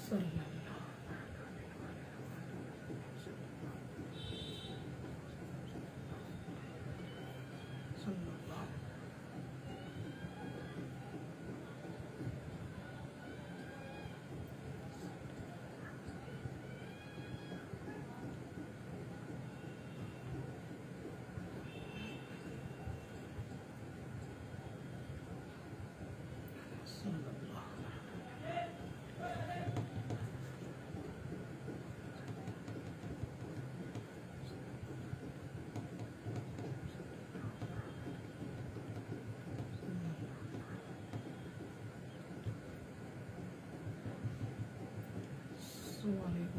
وعلیکم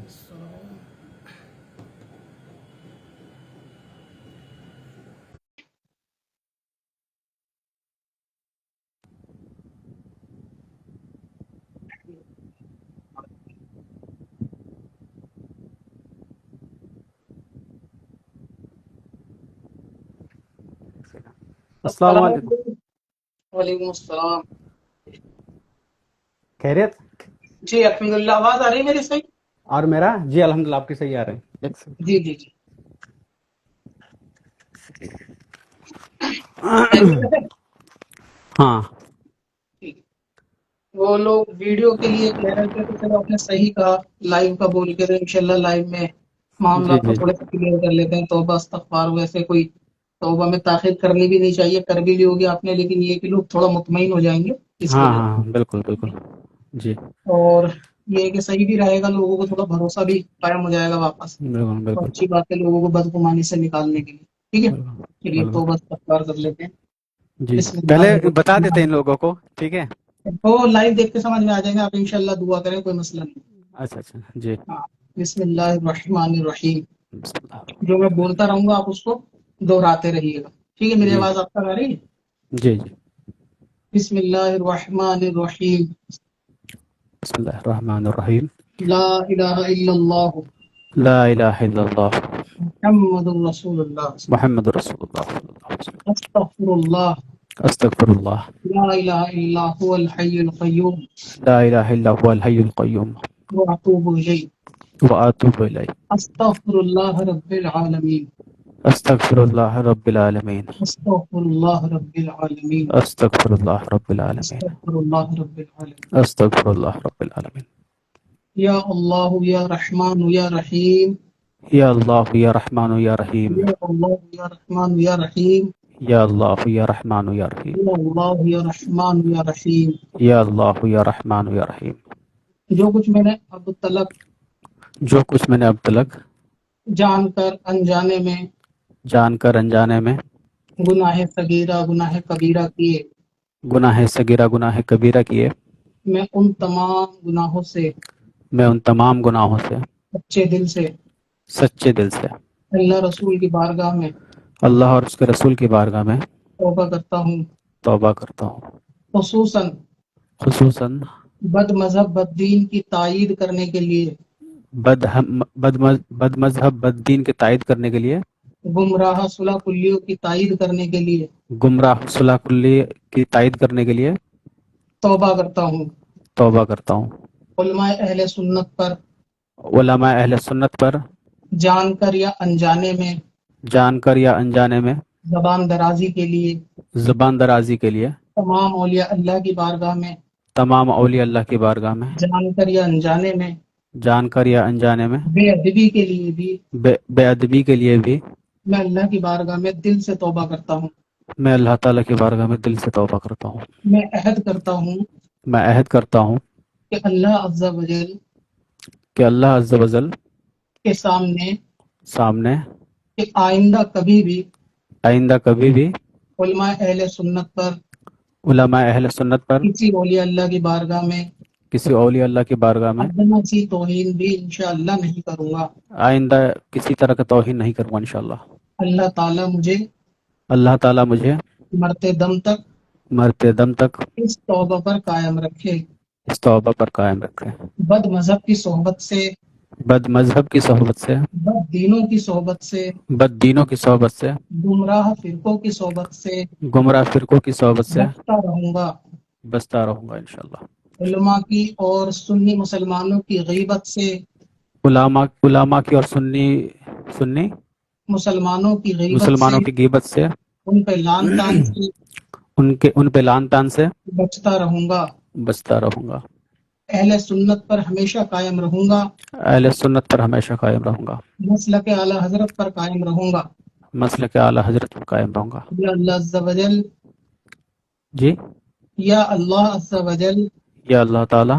السلام. السلام السلام علیکم. علیکم. وعلیکم السلام. خیریت؟ جی الحمدللہ. آواز آ رہی ہے میری صحیح؟ اور میرا؟ جی الحمدللہ آپ کی صحیح آ رہے ہیں. ایک جی جی جی. سیکنڈ. ہاں ٹھیک. وہ لوگ ویڈیو کے لیے کہہ رہے تھے تو چلو آپ نے صحیح کہا. لائیو کا بول کے انشاءاللہ لائیو میں جی معاملات کو جی تھوڑے سا کلیئر کر لیتے ہیں. توبہ استغفار. ویسے کوئی توبہ میں تاخیر کرنی بھی نہیں چاہیے، کر بھی لی ہوگی آپ نے، لیکن یہ کہ لوگ تھوڑا مطمئن ہو جائیں گے اس ہاں وجہ ہاں بالکل بالکل. سے. جی اور یہ کہ صحیح بھی رہے گا، لوگوں کو تھوڑا بھروسہ بھی قائم ہو جائے گا واپس. بالکل تو بالکل اچھی بات ہے لوگوں کو بدگمانی سے نکالنے کے لیے. ٹھیک ہے، بالکل چلیے بالکل. توبہ استغفار کر لیتے ہیں. جی بسم پہلے اللہ بتا دیتے الرحمن. ہیں ان لوگوں کو. ٹھیک ہے. وہ لائیو دیکھ کے سمجھ میں آ جائیں گے. آپ انشاءاللہ دعا کریں، کوئی مسئلہ نہیں. اچھا اچھا. جی ہاں. بسم اللہ الرحمن الرحیم. بسم اللہ جو الرحمن میں الرحیم. بولتا رہوں گا آپ اس کو دہراتے رہیے گا. ٹھیک ہے، میری جی آواز آپ تک آ رہی ہے؟ جی جی. بسم اللہ الرحمن الرحیم. بسم اللہ الرحمن الرحیم. لا الہ الا اللہ لا الہ الا اللہ محمد رسول اللہ. محمد رسول اللہ صلی اللہ علیہ وسلم. استغفر اللہ. استغفر اللہ. لا الہ الا هو الحی القیوم لا الہ الا هو الحی القیوم واتوب الیہ. واتوب الیہ. استغفر اللہ رب العالمین. استغفر اللہ رب العالمین. استغفر اللہ رب العالمین. استغفر اللہ رب العالمین. استغفر اللہ رب العالمین. استغفر اللہ رب العالمین. یا اللہ یا رحمان یا رحیم. یا اللہ یا رحمان یا رحیم. یا اللہ یا رحمان یا رحیم. یا اللہ یا رحمان یا رحیم. یا اللہ یا رحمان یا رحیم. یا اللہ یا رحمان یا رحیم. جو کچھ میں نے اب تلک جو کچھ میں نے اب تلک جان کر انجانے میں جان کر انجانے میں گناہ صغیرہ گناہ کبیرہ کیے، گناہ صغیرہ گناہ کبیرہ کیے، میں ان تمام گناہوں سے میں ان تمام گناہوں سے سچے دل سے سچے دل سے اللہ رسول کی بارگاہ میں اللہ اور اس کے رسول کی بارگاہ میں توبہ کرتا ہوں. توبہ کرتا ہوں. خصوصاً خصوصاً بد مذہب بد دین کی تائید کرنے کے لیے، بد مذہب بد دین کے تائید کرنے کے لیے، گمراہ صلح کلیوں کی تائید کرنے کے لیے گمراہ صلح کلی کی تائید کرنے کے لیے توبہ کرتا ہوں. توبہ کرتا ہوں. علماء اہل سنت پر علماء اہل سنت پر جان کر یا انجانے میں جان کر یا انجانے میں زبان درازی کے لیے زبان درازی کے لیے تمام اولیاء اللہ کی بارگاہ میں تمام اولیاء اللہ کی بارگاہ میں جان کر یا انجانے میں جان کر یا انجانے میں بے ادبی کے لیے بھی بے ادبی کے لیے بھی میں اللہ کی بارگاہ میں دل سے توبہ کرتا ہوں. میں اللہ تعالیٰ کی بارگاہ میں دل سے توبہ کرتا ہوں. میں عہد کرتا ہوں میں عہد کرتا ہوں کہ اللہ عز و جل کہ اللہ عز و جل کے سامنے کہ آئندہ کبھی بھی علماء اہل سنت پر علماء اہل سنت پر کسی اولیاء اللہ کی بارگاہ میں کسی اولیاء اللہ کی بارگاہ میں ادنا سی توہین بھی انشاءاللہ نہیں کروں گا. آئندہ کسی طرح کا توہین نہیں کروں گا انشاءاللہ. اللہ تعالیٰ مجھے اللہ تعالیٰ مجھے مرتے دم تک مرتے دم تک اس توبہ پر قائم رکھے. اس توبہ پر قائم رکھے. بد مذہب کی صحبت سے، بد مذہب کی صحبت سے، بد دینوں کی صحبت سے، بد دینوں کی صحبت سے، گمراہ فرقوں کی صحبت سے گمراہ فرقوں کی صحبت سے بچتا رہوں گا. بچتا رہوں گا انشاءاللہ. علماء کی اور سنی مسلمانوں کی غیبت سے، علماء کی اور سنی مسلمانوں کی غیبت سے، مسلمانوں کی غیبت سے، ان پہ لعن طعن سے ان پہ لعن طعن سے بچتا رہوں گا، بچتا رہوں گا، اہل سنت پر ہمیشہ قائم رہوں گا، اہل سنت پر ہمیشہ قائم رہوں گا، مسلک اعلی حضرت پر قائم رہوں گا۔ مسلک اعلی حضرت پر قائم رہوں گا۔ یا اللہ عز و جل، جی، یا اللہ عز و جل، یا اللہ تعالی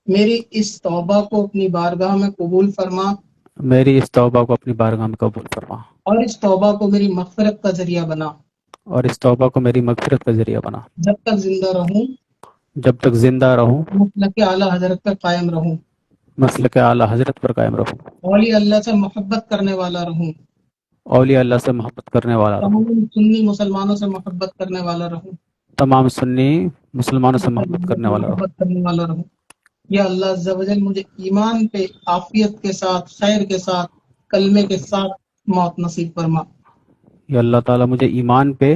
میری اس توبہ کو اپنی بارگاہ میں قبول فرما، میری اس توبہ کو اپنی بارگاہ میں قبول فرما، اور اس توبہ کو میری مغفرت کا ذریعہ بنا۔ اور اس توبہ کو میری مغفرت کا ذریعہ بنا۔ جب تک زندہ رہوں، جب تک زندہ رہوں، مسلک اعلی حضرت پر قائم رہوں، مسلک اعلی حضرت پر قائم رہوں، اولیاء اللہ سے محبت کرنے والا رہوں، اولیاء اللہ سے محبت کرنے والا رہوں، تمام سنی مسلمانوں سے محبت کرنے والا رہوں، تمام سنی مسلمانوں سے محبت کرنے والا رہوں۔ محبت کرنے والا رہوں۔ یا اللہ عز و جل، مجھے ایمان پہ عافیت کے ساتھ، خیر کے ساتھ، کلمے کے ساتھ موت نصیب فرما، یا اللہ تعالیٰ مجھے ایمان پہ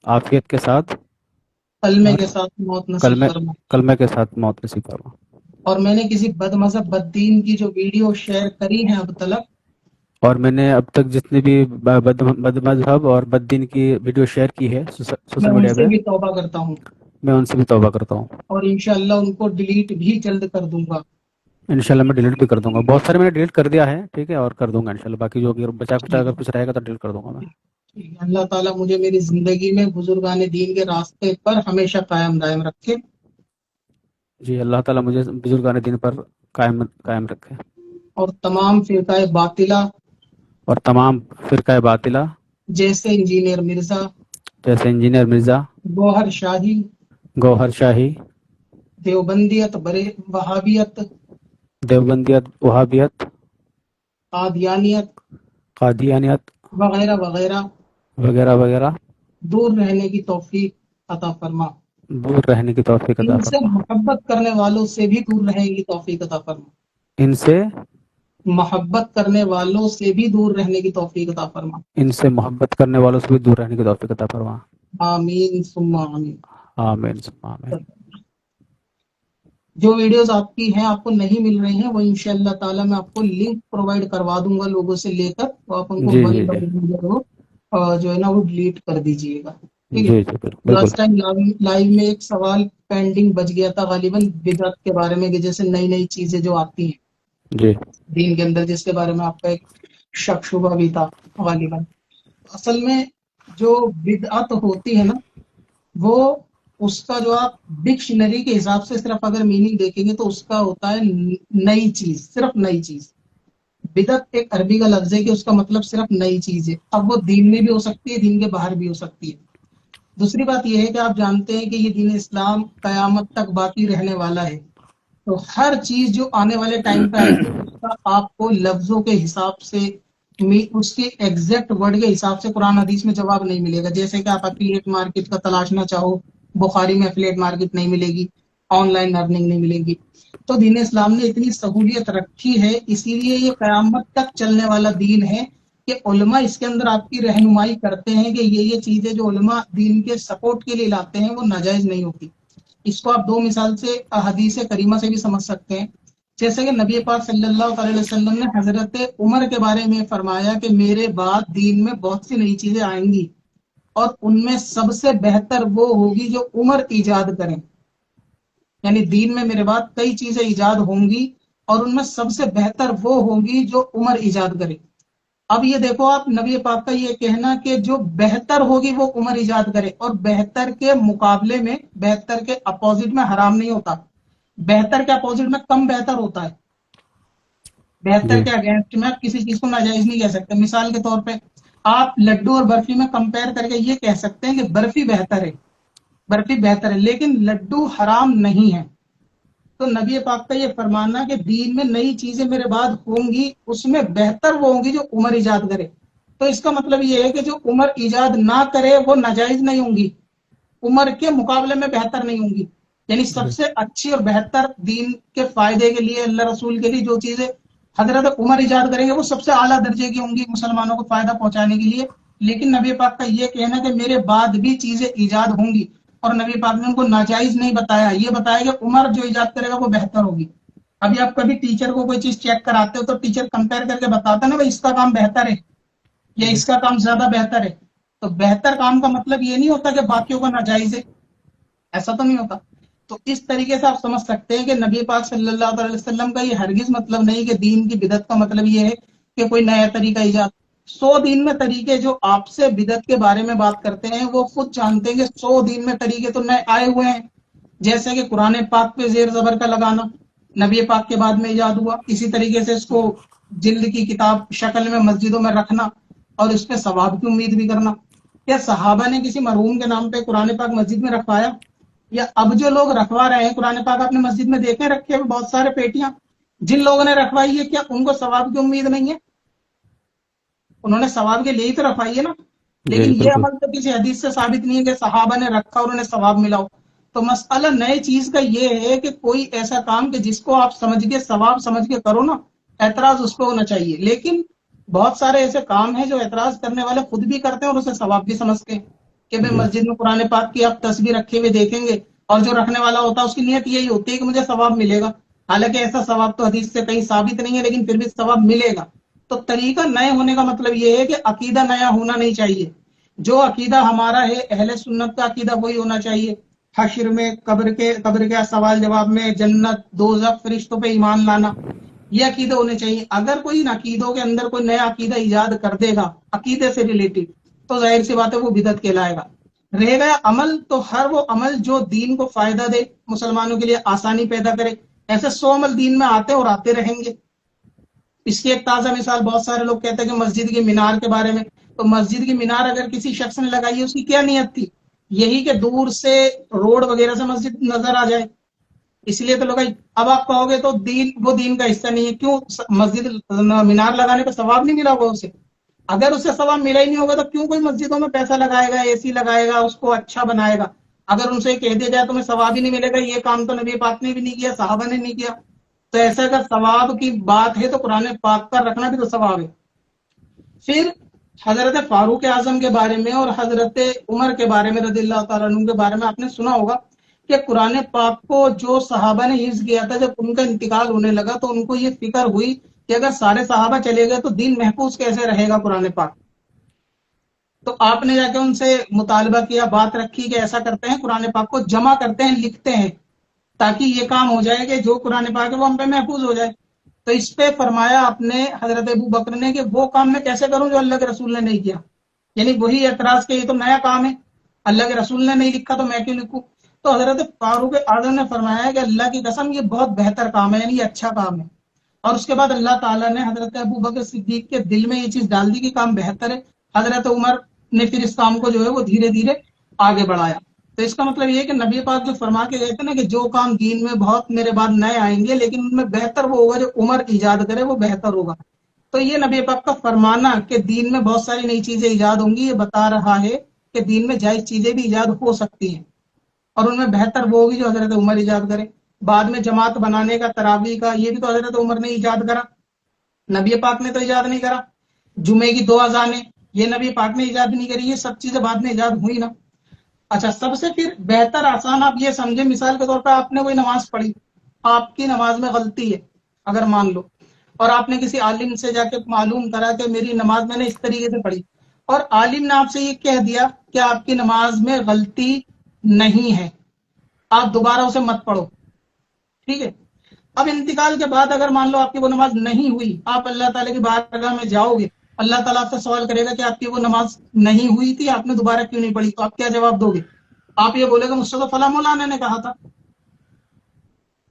عافیت کے ساتھ کلمے اور کے ساتھ موت نصیب فرما۔ کلمے کے ساتھ موت نصیب فرما۔ اور میں نے کسی بد مذہب بد دین کی جو ویڈیو شیئر کری ہیں اب تلک، اور میں نے اب تک جتنی بھی بد مذہب اور بد دین کی ویڈیو شیئر کی ہے سوشل میں ان میڈیا سے پہ، بھی توبہ کرتا ہوں، میں ان سے بھی توبہ کرتا ہوں۔ اور انشاءاللہ ان کو ڈیلیٹ بھی جلد کر دوں گا۔ انشاءاللہ میں ڈیلیٹ بھی کر دوں گا، بہت سارے میں نے ڈیلیٹ کر دیا ہے، ٹھیک ہے، اور کر دوں گا انشاءاللہ، باقی جو اگر بچا کچا اگر کچھ رہے گا تو ڈیلیٹ کر دوں گا میں۔ ٹھیک ہے، اللہ تعالیٰ مجھے میری زندگی میں بزرگان دین کے راستے پر ہمیشہ قائم دائم رکھے، جی، اللہ تعالیٰ مجھے بزرگان دین پر قائم رکھے، اور تمام فرقہ باطلہ اور تمام فرقہ باطلہ جیسے انجینئر مرزا، جیسے انجینئر مرزا، گوہر شاہی، گوہر شاہی، دیوبندیت، وہابیت، دیوبندیت، وہابیت، قادیانیت قادیانیت وغیرہ وغیرہ وغیرہ وغیرہ دور رہنے کی توفیق عطا فرما، دور رہنے کی توفیق عطا ان سے فرما، محبت کرنے والوں سے بھی دور رہنے کی توفیق عطا فرما، ان سے محبت کرنے والوں سے بھی دور رہنے کی توفیق عطا فرما۔ محبت کرنے والوں سے بھی دور رہنے کی توفیق عطا فرما۔ آمین ثم آمین۔ آمین ثم آمین۔ جو ویڈیوز آپ کی ہیں آپ کو نہیں مل رہی ہیں، وہ انشاءاللہ تعالی میں آپ کو لنک پرووائڈ کروا دوں گا لوگوں سے لے کر، تو آپ ان کو جی ون جی بائی ون جو ہے نا وہ ڈیلیٹ کر دیجیے گا، جی ٹھیک ہے۔ جی بالکل لاسٹ ٹائم لائیو میں ایک سوال پینڈنگ بچ گیا تھا غالباً بدعت کے بارے میں، کہ جیسے نئی نئی چیزیں جو آتی ہیں جی دین کے اندر، جس کے بارے میں آپ کا ایک شک شبہ بھی تھا غالباً۔ اصل میں جو بدعت ہوتی ہے نا، وہ اس کا جو آپ ڈکشنری کے حساب سے صرف اگر میننگ دیکھیں گے تو اس کا ہوتا ہے نئی چیز، صرف نئی چیز۔ بدعت ایک عربی کا لفظ ہے کہ اس کا مطلب صرف نئی چیز ہے، اب وہ دین میں بھی ہو سکتی ہے، دین کے باہر بھی ہو سکتی ہے۔ دوسری بات یہ ہے کہ آپ جانتے ہیں کہ یہ دین اسلام قیامت تک باقی رہنے والا ہے، تو ہر چیز جو آنے والے ٹائم پہ آئے گی اس کا آپ کو لفظوں کے حساب سے، اس کے ایگزیکٹ ورڈ کے حساب سے قرآن حدیث میں جواب نہیں ملے گا۔ جیسے کہ آپ ایفیلیٹ مارکیٹ کا تلاشنا چاہو، بخاری میں ایفیلیٹ مارکیٹ نہیں ملے گی، آن لائن ارننگ نہیں ملے گی۔ تو دین اسلام نے اتنی سہولیت رکھی ہے، اسی لیے یہ قیامت تک چلنے والا دین ہے کہ علماء اس کے اندر آپ کی رہنمائی کرتے ہیں کہ یہ چیزیں جو علماء دین کے سپورٹ کے لیے لاتے ہیں وہ ناجائز نہیں ہوتی۔ اس کو آپ دو مثال سے حدیث کریمہ سے بھی سمجھ سکتے ہیں۔ جیسے کہ نبی پاک صلی اللہ علیہ وسلم نے حضرت عمر کے بارے میں فرمایا کہ میرے بعد دین میں بہت سی نئی چیزیں آئیں گی، اور ان میں سب سے بہتر وہ ہوگی جو عمر ایجاد کریں، یعنی دین میں میرے بعد کئی چیزیں ایجاد ہوں گی اور ان میں سب سے بہتر وہ ہوگی جو عمر ایجاد کرے۔ اب یہ دیکھو آپ، نبی پاک کا یہ کہنا کہ جو بہتر ہوگی وہ عمر ایجاد کرے، اور بہتر کے مقابلے میں، بہتر کے اپوزٹ میں حرام نہیں ہوتا، بہتر کے اپوزٹ میں کم بہتر ہوتا ہے۔ بہتر کے اگینسٹ میں آپ کسی چیز کو ناجائز نہیں کہہ سکتے۔ مثال کے طور پہ آپ لڈو اور برفی میں کمپیئر کر کے یہ کہہ سکتے ہیں کہ برفی بہتر ہے، برفی بہتر ہے، لیکن لڈو حرام نہیں ہے۔ تو نبی پاک کا یہ فرمانا کہ دین میں نئی چیزیں میرے بعد ہوں گی، اس میں بہتر وہ ہوں گی جو عمر ایجاد کرے، تو اس کا مطلب یہ ہے کہ جو عمر ایجاد نہ کرے وہ ناجائز نہیں ہوں گی، عمر کے مقابلے میں بہتر نہیں ہوں گی۔ یعنی سب سے اچھی اور بہتر دین کے فائدے کے لیے، اللہ رسول کے لیے جو چیزیں حضرت عمر ایجاد کریں گے وہ سب سے اعلیٰ درجے کی ہوں گی مسلمانوں کو فائدہ پہنچانے کے لیے۔ لیکن نبی پاک کا یہ کہنا کہ میرے بعد بھی چیزیں ایجاد ہوں گی اور نبی پاک نے ان کو ناجائز نہیں بتایا، یہ بتایا کہ عمر جو ایجاد کرے گا وہ بہتر ہوگی۔ ابھی آپ کبھی ٹیچر کو کوئی چیز چیک کراتے ہو تو ٹیچر کمپیئر کر کے بتاتا نا بھائی اس کا کام بہتر ہے یا جی اس کا کام زیادہ بہتر ہے، تو بہتر کام کا مطلب یہ نہیں ہوتا کہ باقیوں کا ناجائز ہے، ایسا تو نہیں ہوتا۔ تو اس طریقے سے آپ سمجھ سکتے ہیں کہ نبی پاک صلی اللہ علیہ وسلم کا یہ ہرگز مطلب نہیں کہ دین کی بدعت کا مطلب یہ ہے کہ کوئی نیا طریقہ ایجاد۔ 100 دین میں طریقے جو آپ سے بدعت کے بارے میں بات کرتے ہیں وہ خود جانتے ہیں کہ 100 دین میں طریقے تو نئے آئے ہوئے ہیں، جیسے کہ قرآن پاک پہ زیر زبر کا لگانا نبی پاک کے بعد میں ایجاد ہوا، اسی طریقے سے اس کو جلد کی کتاب شکل میں مسجدوں میں رکھنا اور اس پہ ثواب کی امید بھی کرنا۔ کیا صحابہ نے کسی مرحوم کے نام پہ قرآن پاک مسجد میں رکھوایا؟ یا اب جو لوگ رکھوا رہے ہیں قرآن پاک اپنے مسجد میں دیکھیں رکھے ہوئے بہت سارے پیٹیاں، جن لوگوں نے رکھوائی ہے کیا ان کو ثواب کی امید نہیں ہے؟ انہوں نے ثواب کے لیے ہی تو رکھوائی ہے نا، لیکن جی یہ بالکل عمل تو کسی حدیث سے ثابت نہیں ہے کہ صحابہ نے رکھا اور انہیں ثواب ملا ہو۔ تو مسئلہ نئے چیز کا یہ ہے کہ کوئی ایسا کام کہ جس کو آپ سمجھ کے ثواب سمجھ کے کرو نا، اعتراض اس پہ ہونا چاہیے۔ لیکن بہت سارے ایسے کام ہیں جو اعتراض کرنے والے خود بھی کرتے ہیں اور اسے ثواب بھی سمجھتے ہیں کہ بھائی جی مسجد میں قرآن پاک کی آپ تصویر رکھے ہوئے دیکھیں گے اور جو رکھنے والا ہوتا ہے اس کی نیت یہی ہوتی ہے کہ مجھے ثواب ملے گا، حالانکہ ایسا ثواب تو حدیث سے کہیں ثابت نہیں ہے، لیکن پھر بھی ثواب ملے گا۔ تو طریقہ نئے ہونے کا مطلب یہ ہے کہ عقیدہ نیا ہونا نہیں چاہیے۔ جو عقیدہ ہمارا ہے اہل سنت کا عقیدہ وہی ہونا چاہیے، حشر میں قبر کے سوال جواب میں جنت دوزخ فرشتوں پہ ایمان لانا، یہ عقیدے ہونے چاہیے۔ اگر کوئی ان عقیدوں کے اندر کوئی نیا عقیدہ ایجاد کر دے گا عقیدے سے ریلیٹڈ تو ظاہر سی بات ہے وہ بدعت کہلائے گا۔ رہ گیا عمل، تو ہر وہ عمل جو دین کو فائدہ دے، مسلمانوں کے لیے آسانی پیدا کرے، ایسے 100 عمل دین میں آتے اور آتے رہیں گے۔ اس کی ایک تازہ مثال بہت سارے لوگ کہتے ہیں کہ مسجد کی مینار کے بارے میں، تو مسجد کی مینار اگر کسی شخص نے لگائی ہے اس کی کیا نیت تھی؟ یہی کہ دور سے روڈ وغیرہ سے مسجد نظر آ جائے، اس لیے تو لگائی۔ اب آپ کہو گے تو وہ دین کا حصہ نہیں ہے، کیوں؟ مسجد مینار لگانے کا ثواب نہیں ملا ہوگا اسے؟ اگر اسے ثواب ملا ہی نہیں ہوگا تو کیوں کوئی مسجدوں میں پیسہ لگائے گا، اے سی لگائے گا، اس کو اچھا بنائے گا؟ اگر ان سے کہہ دیا جائے تمہیں ثواب ہی نہیں ملے گا، یہ کام تو نبی پاک نے بھی نہیں کیا، صحابہ نے نہیں کیا، تو ایسا اگر ثواب کی بات ہے تو قرآن پاک کا رکھنا بھی تو ثواب ہے۔ پھر حضرت فاروق اعظم کے بارے میں اور حضرت عمر کے بارے میں رضی اللہ تعالیٰ عنہ کے بارے میں آپ نے سنا ہوگا کہ قرآن پاک کو جو صحابہ نے حفظ کیا تھا جب ان کا انتقال ہونے لگا تو ان کو یہ فکر ہوئی کہ اگر سارے صحابہ چلے گئے تو دین محفوظ کیسے رہے گا قرآن پاک۔ تو آپ نے جا کے ان سے مطالبہ کیا، بات رکھی کہ ایسا کرتے ہیں قرآن پاک کو جمع کرتے ہیں، لکھتے ہیں، تاکہ یہ کام ہو جائے کہ جو قرآن پاک ہے وہ ہم پہ محفوظ ہو جائے۔ تو اس پہ فرمایا اپنے حضرت ابو بکر نے کہ وہ کام میں کیسے کروں جو اللہ کے رسول نے نہیں کیا، یعنی وہی اعتراض کہ یہ تو نیا کام ہے، اللہ کے رسول نے نہیں لکھا تو میں کیوں لکھوں؟ تو حضرت فاروق اعظم نے فرمایا کہ اللہ کی قسم یہ بہت بہتر کام ہے، یعنی یہ اچھا کام ہے۔ اور اس کے بعد اللہ تعالیٰ نے حضرت ابو بکر صدیق کے دل میں یہ چیز ڈال دی کہ کام بہتر ہے۔ حضرت عمر نے پھر اس کام کو جو ہے وہ دھیرے دھیرے آگے بڑھایا۔ تو اس کا مطلب یہ ہے کہ نبی پاک جو فرما کے گئے تھے نا کہ جو کام دین میں بہت میرے بعد نئے آئیں گے لیکن ان میں بہتر وہ ہوگا جو عمر ایجاد کرے، وہ بہتر ہوگا۔ تو یہ نبی پاک کا فرمانا کہ دین میں بہت ساری نئی چیزیں ایجاد ہوں گی، یہ بتا رہا ہے کہ دین میں جائز چیزیں بھی ایجاد ہو سکتی ہیں اور ان میں بہتر وہ ہوگی جو حضرت عمر ایجاد کرے۔ بعد میں جماعت بنانے کا، تراویح کا، یہ بھی تو حضرت عمر نے ایجاد کرا، نبی پاک نے تو ایجاد نہیں کرا۔ جمعے کی 2 اذانیں یہ نبی پاک نے ایجاد نہیں کری، یہ سب چیزیں بعد میں ایجاد ہوئی نا۔ اچھا، سب سے پھر بہتر آسان آپ یہ سمجھیں، مثال کے طور پر آپ نے کوئی نماز پڑھی، آپ کی نماز میں غلطی ہے اگر مان لو، اور آپ نے کسی عالم سے جا کے معلوم کرا کہ میری نماز میں نے اس طریقے سے پڑھی، اور عالم نے آپ سے یہ کہہ دیا کہ آپ کی نماز میں غلطی نہیں ہے، آپ دوبارہ اسے مت پڑھو، ٹھیک ہے؟ اب انتقال کے بعد اگر مان لو آپ کی وہ نماز نہیں ہوئی، آپ اللہ تعالیٰ کی بارگاہ میں جاؤ گے، اللہ تعالیٰ آپ سے سوال کرے گا کہ آپ کی وہ نماز نہیں ہوئی تھی، آپ نے دوبارہ کیوں نہیں پڑھی؟ تو آپ کیا جواب دو گے؟ آپ یہ بولے گا مجھ سے تو فلاں مولانا نے کہا تھا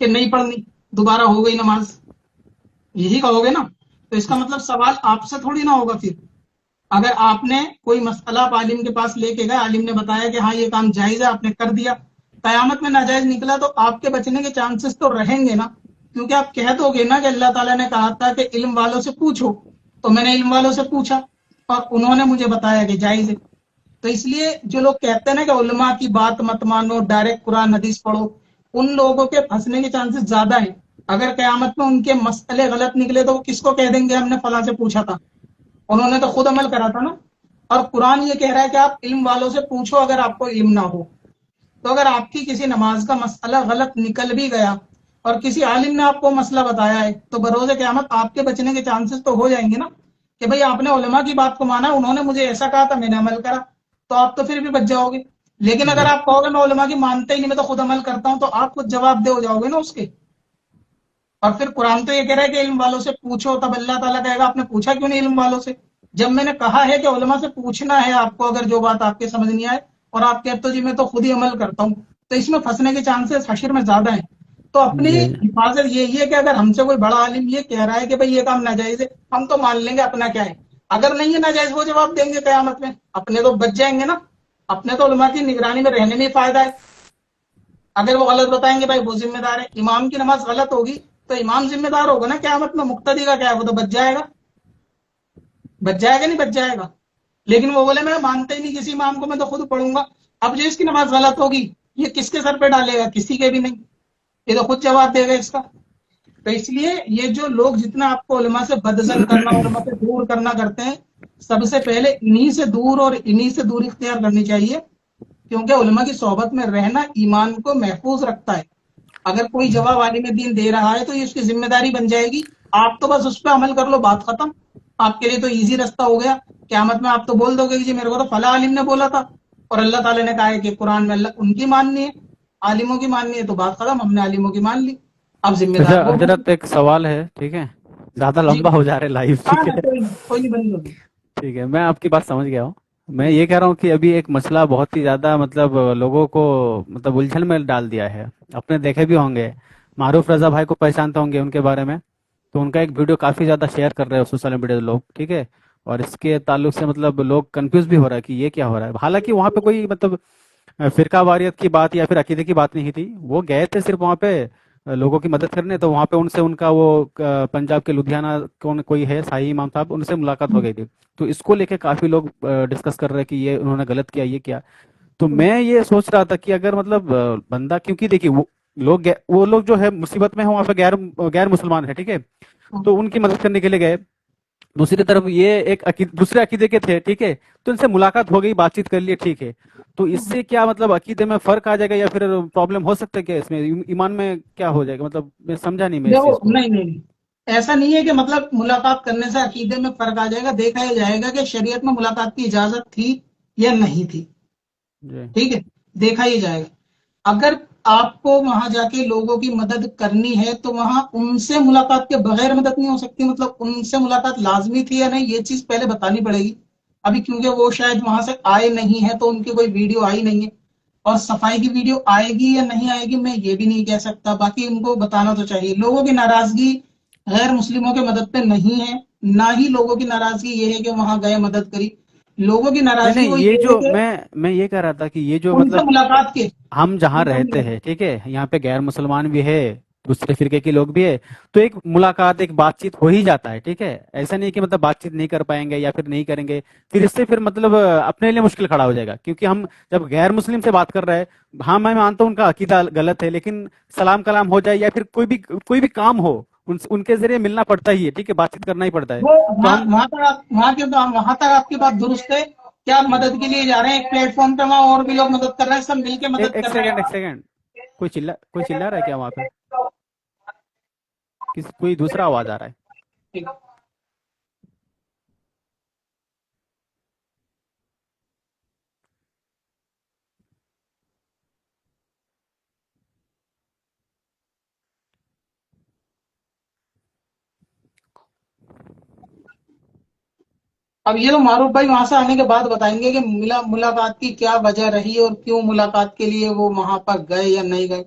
کہ نہیں پڑھنی، دوبارہ ہو گئی نماز، یہی کہو گے نا۔ تو اس کا مطلب سوال آپ سے تھوڑی نہ ہوگا۔ پھر اگر آپ نے کوئی مسئلہ آپ عالم کے پاس لے کے گئے، عالم نے بتایا کہ ہاں یہ کام جائز ہے، آپ نے کر دیا، قیامت میں ناجائز نکلا تو آپ کے بچنے کے چانسز تو رہیں گے نا، کیونکہ آپ کہہ دو گے نا کہ اللہ تعالیٰ نے کہا تھا کہ علم والوں سے پوچھو، تو میں نے علم والوں سے پوچھا اور انہوں نے مجھے بتایا کہ جائز ہے۔ تو اس لیے جو لوگ کہتے ہیں نا کہ علماء کی بات مت مانو، ڈائریکٹ قرآن حدیث پڑھو، ان لوگوں کے پھنسنے کے چانسز زیادہ ہیں۔ اگر قیامت میں ان کے مسئلے غلط نکلے تو وہ کس کو کہہ دیں گے ہم نے فلاں سے پوچھا تھا؟ انہوں نے تو خود عمل کرا تھا نا۔ اور قرآن یہ کہہ رہا ہے کہ آپ علم والوں سے پوچھو اگر آپ کو علم نہ ہو۔ تو اگر آپ کی کسی نماز کا مسئلہ غلط نکل بھی گیا اور کسی عالم نے آپ کو مسئلہ بتایا ہے تو بروز قیامت آپ کے بچنے کے چانسز تو ہو جائیں گے نا کہ بھئی آپ نے علماء کی بات کو مانا، انہوں نے مجھے ایسا کہا تھا، میں نے عمل کرا، تو آپ تو پھر بھی بچ جاؤ گے۔ لیکن اگر جی آپ کہو گے میں علماء کی مانتا ہی نہیں، میں تو خود عمل کرتا ہوں، تو آپ خود جواب دے ہو جاؤ گے نا اس کے۔ اور پھر قرآن تو یہ کہہ رہا ہے کہ علم والوں سے پوچھو، تب اللہ تعالیٰ کہے گا آپ نے پوچھا کیوں نہیں علم والوں سے؟ جب میں نے کہا ہے کہ علماء سے پوچھنا ہے آپ کو، اگر جو بات آپ کے سمجھ نہیں آئے، اور آپ کہتے ہو جی میں تو خود ہی عمل کرتا ہوں، تو اس میں پھنسنے کے چانسز حشر میں زیادہ ہیں۔ تو اپنی جی حفاظت یہی ہے کہ اگر ہم سے کوئی بڑا عالم یہ کہہ رہا ہے کہ بھئی یہ کام ناجائز ہے، ہم تو مان لیں گے اپنا کیا ہے۔ اگر نہیں ہے ناجائز، وہ جواب دیں گے قیامت میں، اپنے تو بچ جائیں گے نا، اپنے تو علماء کی نگرانی میں رہنے میں ہی فائدہ ہے۔ اگر وہ غلط بتائیں گے بھائی وہ ذمہ دار ہے، امام کی نماز غلط ہوگی تو امام ذمہ دار ہوگا نا قیامت میں، مقتدی کا کیا ہے، وہ تو بچ جائے گا، بچ جائے گا نہیں بچ جائے گا۔ لیکن وہ بولے میں مانتا ہی نہیں کسی امام کو، میں تو خود پڑھوں گا، اب جو اس کی نماز غلط ہوگی یہ کس کے سر پہ ڈالے گا؟ کسی کے بھی نہیں، یہ تو خود جواب دے گا اس کا۔ تو اس لیے یہ جو لوگ جتنا آپ کو علماء سے بدزن کرنا، علماء سے دور کرنا کرتے ہیں، سب سے پہلے انہی سے دور اور انہی سے دوری اختیار کرنی چاہیے، کیونکہ علماء کی صحبت میں رہنا ایمان کو محفوظ رکھتا ہے۔ اگر کوئی جواب عالم دین دے رہا ہے تو یہ اس کی ذمہ داری بن جائے گی، آپ تو بس اس پہ عمل کر لو، بات ختم، آپ کے لیے تو ایزی رستہ ہو گیا۔ قیامت میں آپ تو بول دو گے کہ جی میرے کو تو فلاں عالم نے بولا تھا، اور اللہ تعالیٰ نے کہا ہے کہ قرآن میں اللہ ان کی ماننی ہے، عالموں کی ماننی ہے، تو بات ختم، ہم نے عالموں کی مان لی، اب ذمہ دار اچھا وہ بن۔ حضرت ایک سوال ہے، ٹھیک ہے، زیادہ جی لمبا ہو جا رہا ہے لائف، ہاں ٹھیک ہے، کوئی نہیں بند ہوگی۔ ٹھیک ہے، میں آپ کی بات سمجھ گیا ہوں۔ میں یہ کہہ رہا ہوں کہ ابھی ایک مسئلہ بہت ہی زیادہ مطلب لوگوں کو مطلب الجھن میں ڈال دیا ہے، اپنے دیکھے بھی ہوں گے، معروف رضا بھائی کو پہچانتے ہوں گے ان کے بارے میں، تو ان کا ایک ویڈیو کافی زیادہ شیئر کر رہے ہیں سوشل میڈیا لوگ، ٹھیک ہے، اور اس کے تعلق سے مطلب لوگ کنفیوز بھی ہو رہا ہے کہ یہ کیا ہو رہا ہے، حالانکہ وہاں پہ کوئی مطلب فرقہ واریت کی بات یا پھر عقیدے کی بات نہیں تھی، وہ گئے تھے صرف وہاں پہ لوگوں کی مدد کرنے، تو وہاں پہ ان سے ان کا وہ پنجاب کے لدھیانہ کون کوئی ہے صحیح امام صاحب، ان سے ملاقات ہو گئی تھی، تو اس کو لے کے کافی لوگ ڈسکس کر رہے ہیں کہ یہ انہوں نے غلط کیا، یہ کیا، تو میں یہ سوچ رہا تھا کہ اگر مطلب بندہ، کیونکہ دیکھیے وہ لوگ جو ہے مصیبت میں ہیں وہاں پہ غیر مسلمان ہے، ٹھیک ہے، تو ان کی مدد کرنے کے لیے گئے، دوسری طرف یہ ایک دوسرے عقیدے کے تھے، ٹھیک ہے، تو ان سے ملاقات ہو گئی، بات چیت کر لیے، ٹھیک ہے، تو اس سے کیا مطلب عقیدے میں فرق آ جائے گا یا پھر پرابلم ہو سکتا ہے کیا اس میں ایمان میں کیا ہو جائے گا؟ مطلب میں سمجھا نہیں میں اس دیکھو چیز کو۔ نہیں، ایسا نہیں ہے کہ مطلب ملاقات کرنے سے عقیدے میں فرق آ جائے گا، دیکھا یہ جائے گا کہ شریعت میں ملاقات کی اجازت تھی یا نہیں تھی، جی ٹھیک ہے، دیکھا یہ جائے گا۔ اگر آپ کو وہاں جا کے لوگوں کی مدد کرنی ہے تو وہاں ان سے ملاقات کے بغیر مدد نہیں ہو سکتی، مطلب ان سے ملاقات لازمی تھی یا نہیں یہ چیز پہلے بتانی پڑے گی۔ ابھی کیونکہ وہ شاید وہاں سے آئے نہیں ہے تو ان کی کوئی ویڈیو آئی نہیں ہے، اور صفائی کی ویڈیو آئے گی یا نہیں آئے گی میں یہ بھی نہیں کہہ سکتا، باقی ان کو بتانا تو چاہیے۔ لوگوں کی ناراضگی غیر مسلموں کے مدد پہ نہیں ہے، نہ ہی لوگوں کی ناراضگی یہ ہے کہ وہاں گئے مدد کری، لوگوں کی نہیں ناراضگی نہیں، وہ یہ یہ ہے جو کہ میں یہ کہہ رہا تھا کہ یہ جو ان سے مطلب ملاقات کے ہم جہاں ان سے رہتے ملاقات۔ ہیں، ٹھیک ہے، یہاں پہ غیر مسلمان بھی ہے، دوسرے فرقے کے لوگ بھی ہے، تو ایک ملاقات ایک بات چیت ہو ہی جاتا ہے، ٹھیک ہے، ایسا نہیں کہ مطلب بات چیت نہیں کر پائیں گے یا پھر نہیں کریں گے، پھر اس سے پھر مطلب اپنے لیے مشکل کھڑا ہو جائے گا، کیونکہ ہم جب غیر مسلم سے بات کر رہے ہیں، ہاں میں مانتا ہوں ان کا عقیدہ غلط ہے، لیکن سلام کلام ہو جائے یا پھر کوئی بھی کام ہو، ان کے ذریعے ملنا پڑتا ہی ہے، ٹھیک ہے، بات چیت کرنا ہی پڑتا ہے، وہ تو ہم وہاں تک آپ کی بات درست ہے کہ آپ مدد کے لیے جا رہے ہیں، ایک پلیٹ فارم پہ وہاں اور بھی لوگ مدد کر رہے ہیں، سب مل کے مدد ایک کر رہے سیکنڈ، ایک ہیں۔ سیکنڈ، کوئی چلا رہا ہے کیا وہاں پہ؟ کوئی دوسرا آواز آ رہا ہے؟ ٹھیک ہے۔ اب یہ تو معروف بھائی وہاں سے آنے کے بعد بتائیں گے کہ ملاقات کی کیا وجہ رہی اور کیوں ملاقات کے لیے وہ وہاں پر گئے یا نہیں گئے۔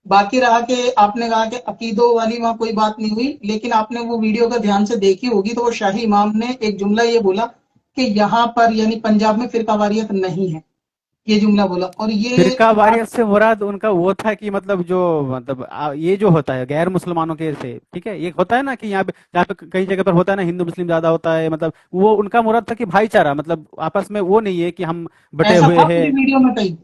باقی رہا کہ آپ نے کہا کہ عقیدوں والی وہاں کوئی بات نہیں ہوئی، لیکن آپ نے وہ ویڈیو کا دھیان سے دیکھی ہوگی تو وہ شاہی امام نے ایک جملہ یہ بولا کہ یہاں پر یعنی پنجاب میں فرقہ واریت نہیں ہے، یہ جملہ بولا، اور یہ فرقہ بات واریت سے مراد ان کا وہ تھا کہ مطلب جو مطلب یہ جو ہوتا ہے غیر مسلمانوں کے سے، ٹھیک ہے، یہ ہوتا ہے نا کہ یہاں پہ کئی جگہ پر ہوتا ہے نا، ہندو مسلم زیادہ ہوتا ہے، مطلب وہ ان کا مراد تھا کہ بھائی چارہ، مطلب آپس میں وہ نہیں ہے کہ ہم بٹے ایسا ہوئے تھا ہیں، پوری ویڈیو میں کہیں؟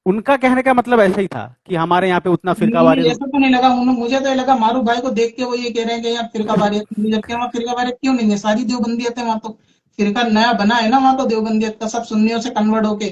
ان کا کہنے کا مطلب ایسا ہی تھا کہ ہمارے یہاں پہ اتنا فرقہ نہیں واریت۔ ایسا تو نہیں لگا، مجھے تو یہ لگا معروف بھائی کو دیکھ کے وہ یہ کہہ رہے ہیں کہ یہاں فرقہ واریت نہیں ہے، جبکہ وہاں فرقہ واریت کیوں نہیں ہے، ساری دیوبندیت ہے وہاں تو، فرقہ نیا بنا ہے نا وہاں تو دیوبندیت کا، سب سنیوں سے کنورٹ ہو کے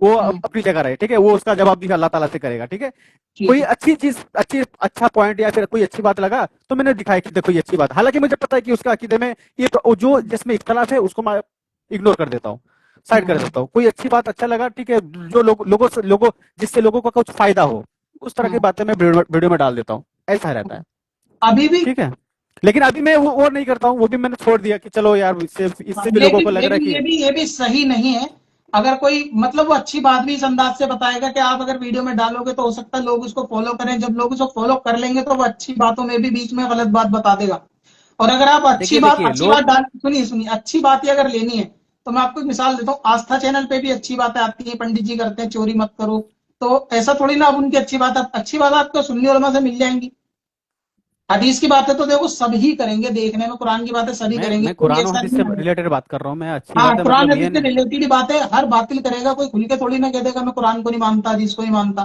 وہ اپنی جگہ رہے, ٹھیک ہے, وہ اس کا جواب بھی اللہ تعالیٰ سے کرے گا, ٹھیک ہے. ٹھیک کوئی ہے اچھی چیز, اچھا پوائنٹ یا پھر کوئی اچھی بات لگا تو میں نے دکھایا کہ دیکھو یہ اچھی بات, حالانکہ مجھے پتا ہے کہ اس کا عقیدے میں یہ جو جس میں اختلاف ہے اس کو میں اگنور کر دیتا ہوں, سائڈ کر دیتا ہوں. کوئی اچھی بات اچھا لگا, ٹھیک ہے, جو لوگوں جس سے لوگوں کا کچھ فائدہ ہو, اس طرح کی باتیں میں ویڈیو میں ڈال دیتا ہوں. ایسا رہتا ہے, ابھی بھی. ٹھیک ہے. لیکن ابھی میں وہ نہیں کرتا ہوں, وہ بھی میں نے چھوڑ دیا کہ چلو یار اس سے بھی لوگوں کو لگ رہا ہے کہ یہ بھی صحیح نہیں ہے. اگر کوئی مطلب وہ اچھی بات بھی اس انداز سے بتائے گا کہ آپ اگر ویڈیو میں ڈالو گے تو ہو سکتا ہے لوگ اس کو فالو کریں, جب لوگ اس کو فالو کر لیں گے تو وہ اچھی باتوں میں بھی بیچ میں غلط بات بتا دے گا. اور اگر آپ اچھی دیکھیے بات ڈال, سنیے اچھی بات ہی اگر لینی ہے تو میں آپ کو ایک مثال دیتا ہوں. آستھا چینل پہ بھی اچھی باتیں آتی ہیں, پنڈت جی کرتے ہیں چوری مت کرو, تو ایسا تھوڑی نا اب ان کی اچھی بات آپ کو سنی علماء سے مل جائیں گی. حدیث کی باتیں تو دیکھو سب ہی کریں گے دیکھنے میں, قرآن کی باتیں سبھی کریں گے, میں کوئی قرآن و ایسا حدیث سے نہیں ہے. ریلیٹڈ بات کر رہا ہوں, میں اچھی ہاں, بات ہے قرآن مطلب یہ حدیث سے ریلیٹڈ باتیں ہر باطل کرے گا, کوئی کھل کے تھوڑی نہ کہہ دے گا میں قرآن کو نہیں مانتا, حدیث کو نہیں مانتا.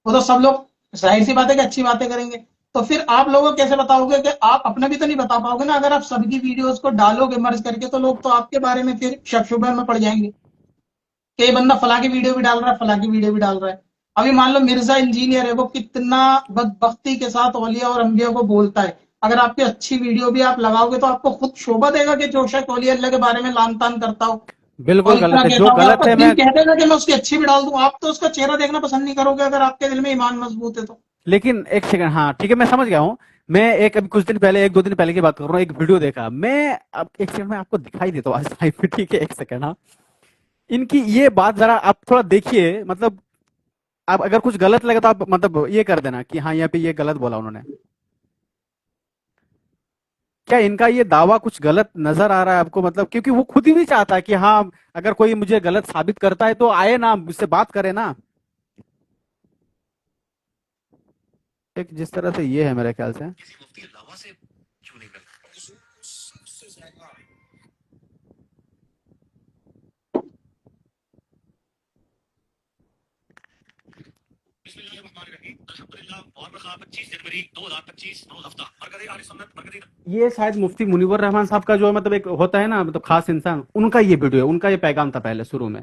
وہ تو سب لوگ ظاہر سی بات ہے کہ اچھی باتیں کریں گے. تو پھر آپ لوگوں کو کیسے بتاؤ گے کہ آپ اپنا بھی تو نہیں بتا پاؤ گے نا. اگر آپ سب کی ویڈیوز کو ڈالو گے مرض کر کے تو لوگ تو آپ کے بارے میں پھر شک شبہ میں پڑ جائیں گے کہ یہ بندہ فلاں کی ویڈیو بھی ڈال رہا ہے, فلاں کی ویڈیو بھی ڈال رہا ہے. ابھی مان لو مرزا انجینئر ہے, وہ کتنا بدبختی کے ساتھ اولیاء اور انبیاء کو بولتا ہے. اگر آپ کی اچھی ویڈیو بھی آپ لگاؤ گے تو آپ کو خود شوبہ دے گا کہ جو شخص اولیاء اللہ کے بارے میں لان تان کرتا ہو اور بالکل اتنا غلط ہے. جو کہتا ہوگا, آپ غلط کا ہے دل میں کہہ دے گا کہ میں اس کی اچھی بھی ڈال دوں. آپ تو اس کا چہرہ دیکھنا پسند نہیں کرو گے اگر آپ کے دل میں ایمان مضبوط ہے تو. لیکن ایک سیکنڈ, ہاں ٹھیک ہے, میں سمجھ گیا ہوں. میں ابھی کچھ دن پہلے, 1-2 دن پہلے کی بات کر رہا ہوں, ایک ویڈیو دیکھا میں, اب ایک سیکنڈ میں آپ کو دکھائی دیتا ہوں, ٹھیک ہے, ایک سیکنڈ. ہاں, ان کی یہ بات ذرا آپ تھوڑا دیکھیے, مطلب آپ اگر کچھ غلط لگے تو آپ مطلب یہ کر دینا کہ ہاں یہاں پہ یہ غلط بولا انہوں نے. کیا ان کا یہ دعویٰ کچھ غلط نظر آ رہا ہے آپ کو؟ مطلب کیونکہ وہ خود ہی نہیں چاہتا ہے کہ ہاں اگر کوئی مجھے غلط ثابت کرتا ہے تو آئے نا, مجھ سے بات کرے نا. ایک جس طرح سے یہ ہے میرے خیال سے, یہ شاید مفتی منیب الرحمان صاحب کا جو مطلب ایک ہوتا ہے نا, مطلب خاص انسان, ان کا یہ ویڈیو ہے, ان کا یہ پیغام تھا پہلے شروع میں.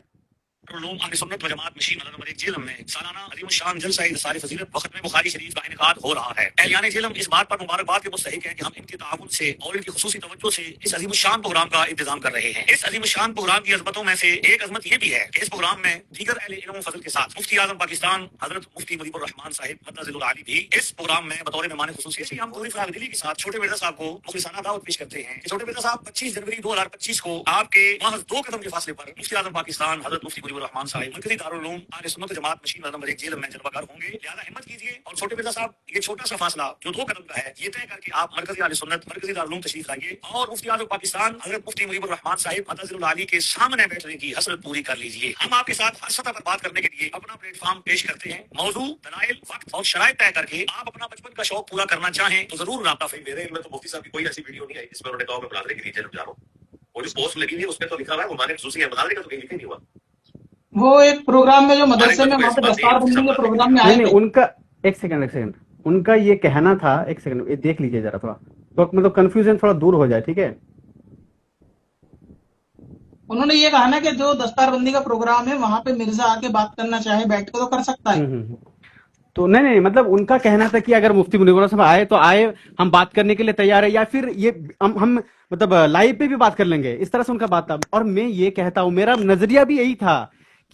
علوم اہل سنت و جماعت مشین نمبر 1 جیلم میں سالانہ عظیم الشان جلسہ اظہار فضیلت وقت میں بخاری شریف کا انعقاد ہو رہا ہے. اہلیان جیلم اس بات پر مبارکباد کے مستحق ہیں کہ ہم ان کے تعاون سے اور ان کی خصوصی توجہ سے اس عظیم الشان پروگرام کا انتظام کر رہے ہیں. اس عظیم الشان پروگرام کی عظمتوں میں سے ایک عظمت یہ بھی ہے کہ اس پروگرام میں دیگر اہل علم و فضل کے ساتھ مفتی اعظم پاکستان حضرت مفتی منیب الرحمان صاحب مدنظ العالی بھی اس پروگرام میں بطور مہمان خصوصی. اس لیے ہم پوری فراغ دلی کے ساتھ چھوٹے مرزا صاحب کو مخلصانہ دعوت پیش کرتے ہیں کہ چھوٹے مرزا صاحب 25 جنوری 2025 کو آپ کے محض 2 قدم کے فاصلے پر مفتی اعظم پاکستان حضرت مفتی منیب الرحمان صاحب مرکزی دارالعلوم اہل سنت جماعت مشین نمبر 1 جیلم میں جلوہ گر ہوں گے. لہٰذا ہمت کیجیے اور چھوٹے مرزا صاحب یہ چھوٹا سا فاصلہ جو 2 قدم کا ہے یہ طے کر کے آپ مرکزی اہل سنت مرکزی دارالعلوم تشریف لائیے اور مفتی اعظم پاکستان حضرت مفتی منیب الرحمان صاحب مدنظ العالی کے سامنے بیٹھنے کی حسرت پوری کر لیجیے. ہم آپ کے ساتھ ہر سطح پر بات کرنے کے لیے اپنا پلیٹ فارم پیش کرتے ہیں. موضوع, دلائل, وقت اور شرائط طے کر کے آپ اپنا بچپن کا شوق پورا کرنا چاہیں تو ضرور رابطہ فرمائیں. میرے علم میں تو مفتی صاحب کی کوئی ایسی ویڈیو نہیں آئی جس میں انہوں نے کہا میں مناظرے کے لیے جیلم جا رہا ہوں. وہ جو پوسٹ لگی ہوئی ہے اس میں تو لکھا ہوا ہے مہمان خصوصی ہے, مناظرے کا تو کہیں لکھا نہیں ہوا. وہ ایک پروگرام میں جو مدرسے میں وہاں پہ دستار بندی کے پروگرام میں آئے نہیں, تھے. ان کا ایک سیکنڈ, ان کا یہ کہنا تھا, ایک سیکنڈ یہ دیکھ لیجیے ذرا, تھوڑا مطلب کنفیوژن تھوڑا دور ہو جائے, ٹھیک ہے. انہوں نے یہ کہا نا کہ جو دستار بندی کا پروگرام ہے وہاں پہ مرزا آ کے بات کرنا چاہے بیٹھ کے تو کر سکتا ہے. تو نہیں, مطلب ان کا کہنا تھا کہ اگر مفتی منیب الرحمان صاحب آئے تو آئے, ہم بات کرنے کے لیے تیار ہے, یا پھر یہ ہم مطلب لائیو پہ بھی بات کر لیں گے, اس طرح سے ان کا بات تھا. اور میں یہ کہتا ہوں, میرا نظریہ بھی یہی تھا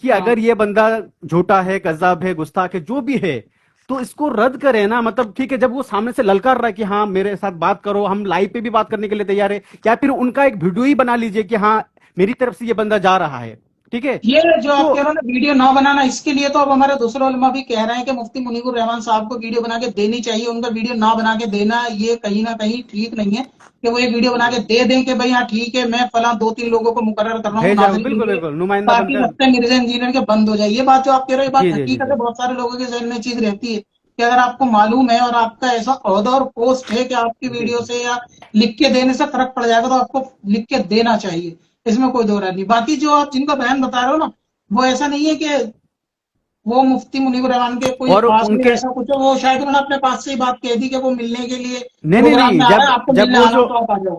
کہ اگر یہ بندہ جھوٹا ہے, کذاب ہے, گستاخ ہے, جو بھی ہے تو اس کو رد کرے نا. مطلب ٹھیک ہے, جب وہ سامنے سے للکار رہا ہے کہ ہاں میرے ساتھ بات کرو, ہم لائیو پہ بھی بات کرنے کے لیے تیار ہے, یا پھر ان کا ایک ویڈیو ہی بنا لیجئے کہ ہاں میری طرف سے یہ بندہ جا رہا ہے, ٹھیک ہے. یہ جو آپ تو کہہ رہے ہیں ویڈیو نہ بنانا, اس کے لیے تو اب ہمارے دوسرے علماء بھی کہہ رہے ہیں کہ مفتی منیب الرحمان صاحب کو ویڈیو بنا کے دینی چاہیے. ان کا ویڈیو نہ بنا کے دینا یہ کہیں نہ کہیں ٹھیک نہیں ہے کہ وہ ایک ویڈیو بنا کے دے دیں کہ بھائی ہاں ٹھیک ہے میں فلاں 2-3 لوگوں کو مقرر کر رہا ہوں بھیجا ہوں, مناظرے کے بالکل لیے بالکل نمائندہ بن تاکہ کر. رستے مرزا انجینئر کے بند ہو جائے. یہ بات جو آپ کہہ رہے ہیں یہ بات جی حقیقت ہے. بہت سارے لوگوں کے ذہن میں چیز رہتی ہے کہ اگر آپ کو معلوم ہے اور آپ کا ایسا عہدہ اور پوسٹ ہے کہ آپ کی ویڈیو سے یا لکھ کے دینے سے فرق پڑ جائے گا تو آپ کو لکھ کے دینا چاہیے, اس میں کوئی دو رائے نہیں. باقی جو آپ جن کا بیان بتا رہے ہو نا, وہ ایسا نہیں ہے کہ وہ مفتی منیب الرحمان کے کوئی اور پاس ان میں کے ایسا کچھ ہے. وہ شاید انہوں نے اپنے پاس سے ہی بات کہہ دی کہ وہ ملنے کے لیے نہیں پروگرام میں آ رہا ہے, آپ کو جب ملنے وہ آنا جو تو آپ آ جاؤ.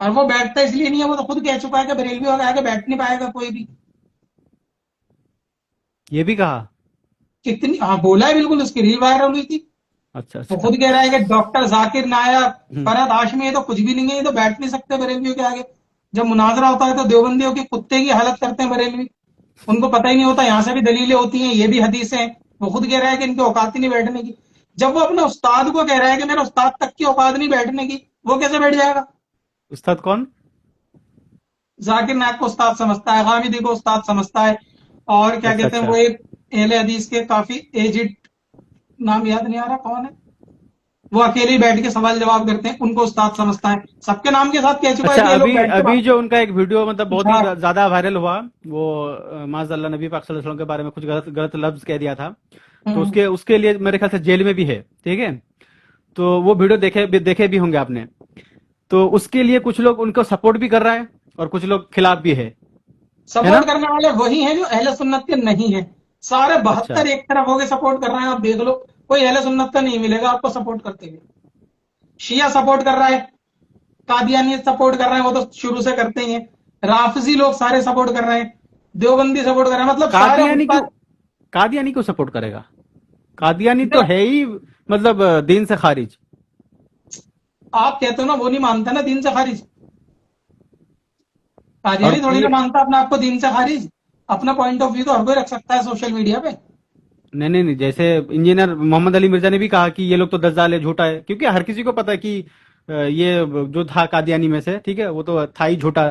اور وہ بیٹھتا اس لیے نہیں ہے, وہ تو خود کہہ چکا ہے کہ بریلوی ہو کے آگے بیٹھ نہیں پائے گا کوئی بھی. یہ بھی کہا. کتنی, ہاں بولا ہے بالکل, اس کی ریل وائرل ہوئی تھی. اچھا وہ اچھا. خود کہہ رہا ہے کہ ڈاکٹر ذاکر نائک, ہوں. فرحت ہاشمی, یہ تو کچھ بھی نہیں ہے, یہ تو بیٹھ نہیں سکتے بریلویوں کے آگے. جب مناظرہ ہوتا ہے تو دیوبندیوں کے کتے کی حالت کرتے ہیں بریلوی, ان کو پتہ ہی نہیں ہوتا یہاں سے بھی دلیلیں ہوتی ہیں, یہ بھی حدیثیں ہیں. وہ خود کہہ رہا ہے کہ ان کی اوقات ہی نہیں بیٹھنے کی. جب وہ اپنے استاد کو کہہ رہا ہے کہ میرے استاد تک کی اوقات نہیں بیٹھنے کی, وہ کیسے بیٹھ جائے گا؟ استاد کون؟ ذاکر نائک کو استاد سمجھتا ہے, غامدی کو استاد سمجھتا ہے, اور کیا اچھا کہتے ہیں اچھا. وہ ایک اہل حدیث کے کافی ایجڈ, نام یاد نہیں آ رہا کون ہے, وہ اکیلے ہی بیٹھ کے سوال جواب کرتے ہیں, ان کو استاد سمجھتا ہے. سب کے نام کے ساتھ کہہ چکا ہے اچھا, کہ یہ لوگ ابھی بیٹھ کے ابھی بات جو ان کا ایک ویڈیو مطلب بہت ہی ہاں زیادہ وائرل ہوا, وہ معاذ اللہ نبی پاک صلی اللہ علیہ وسلم کے بارے میں کچھ غلط غلط لفظ کہہ دیا تھا, تو اس کے لیے میرے خیال سے جیل میں بھی ہے, ٹھیک ہے. تو وہ ویڈیو دیکھے بھی ہوں گے آپ نے. تو اس کے لیے کچھ لوگ ان کو سپورٹ بھی کر رہا ہے اور کچھ لوگ خلاف بھی ہے نا. سپورٹ کرنے والے وہی ہیں جو اہل سنت کے نہیں ہیں. سارے اچھا 72 ایک طرف ہو کے سپورٹ کر رہے ہیں, آپ دیکھ لو, کوئی اہل سنت کا نہیں ملے گا آپ کو سپورٹ کرتے ہوئے. شیعہ سپورٹ کر رہا ہے, قادیانی سپورٹ کر رہے ہیں, وہ تو شروع سے کرتے ہی ہیں. رافضی لوگ سارے سپورٹ کر رہے ہیں, دیوبندی سپورٹ کر رہے ہیں, مطلب سارے قادیانی استاد. کیوں قادیانی کو سپورٹ کرے گا؟ قادیانی تو ادھر ہے ہی مطلب دین سے خارج. آپ کہتے ہو نا وہ نہیں مانتا نا دین سے خارج, اور قادیانی تھوڑی یہ نہ مانتا اپنے آپ کو دین سے خارج. اپنا پوائنٹ آف ویو تو ہر کوئی رکھ سکتا ہے سوشل میڈیا پہ. نہیں, جیسے انجینئر محمد علی مرزا نے بھی کہا کہ یہ لوگ تو دجال ہے, جھوٹا ہے, کیونکہ ہر کسی کو پتا ہے کہ یہ جو تھا قادیانی میں سے, ٹھیک ہے, وہ تو تھا ہی جھوٹا.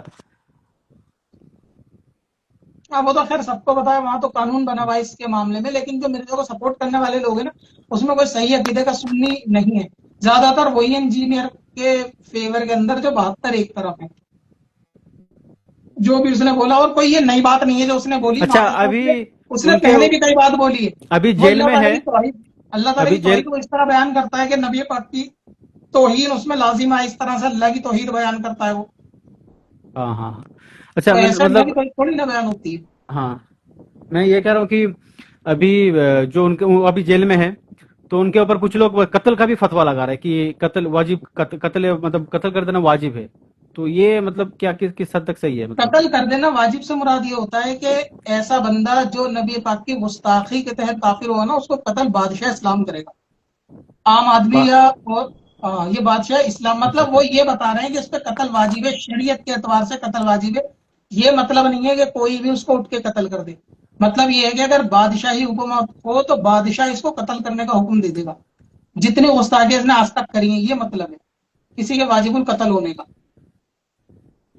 وہ تو خیر سب کو پتا ہے, وہاں تو قانون بنا ہوا ہے اس کے معاملے میں, لیکن جو مرزا کو سپورٹ کرنے والے لوگ ہیں نا, اس میں کوئی صحیح عقیدے کا سنی نہیں ہے. زیادہ تر وہی انجینئر کے فیور کے اندر جو 72 ایک طرف ہے, جو بھی اس نے بولا. اور کوئی یہ نئی بات نہیں ہے جو اس نے بولی, اچھا, معاشرت ابھی میں اس نے ان کے پہلے بھی کئی بات بولی ہے. ابھی وہ جیل میں ہے. اللہ تعالیٰ ابھی کی جیل. توحید کو اس طرح بیان کرتا ہے کہ نبی پاک کی توہین اس میں لازم ہے, اس طرح سے اللہ کی توحید بیان کرتا ہے وہ. ہاں ہاں. اچھا, تو ایسے اللہ مطلب کی توحید تھوڑی نہ بیان ہوتی ہے. ہاں, میں یہ کہہ رہا ہوں کہ ابھی جو ان کے وہ ابھی جیل میں ہے, تو ان کے اوپر کچھ لوگ قتل کا بھی فتویٰ لگا رہے ہیں کہ قتل واجب, قتل مطلب قتل کر دینا واجب ہے. تو یہ مطلب کیا کس حد تک صحیح ہے مطلب؟ قتل کر دینا واجب سے مراد یہ ہوتا ہے کہ ایسا بندہ جو نبی پاک کی گستاخی کے تحت کافر ہوا نا, اس کو قتل بادشاہ اسلام کرے گا. عام آدمی با- یا یہ بادشاہ اسلام, اچھا مطلب اچھا. وہ یہ بتا رہے ہیں کہ اس پہ قتل واجب ہے, شریعت کے اعتبار سے قتل واجب ہے. یہ مطلب نہیں ہے کہ کوئی بھی اس کو اٹھ کے قتل کر دے. مطلب یہ ہے کہ اگر بادشاہی حکومت ہو تو بادشاہ اس کو قتل کرنے کا حکم دے دے گا, جتنے گستاخی اس نے آج تک کری ہیں. یہ مطلب ہے کسی کے واجب القتل ہونے کا,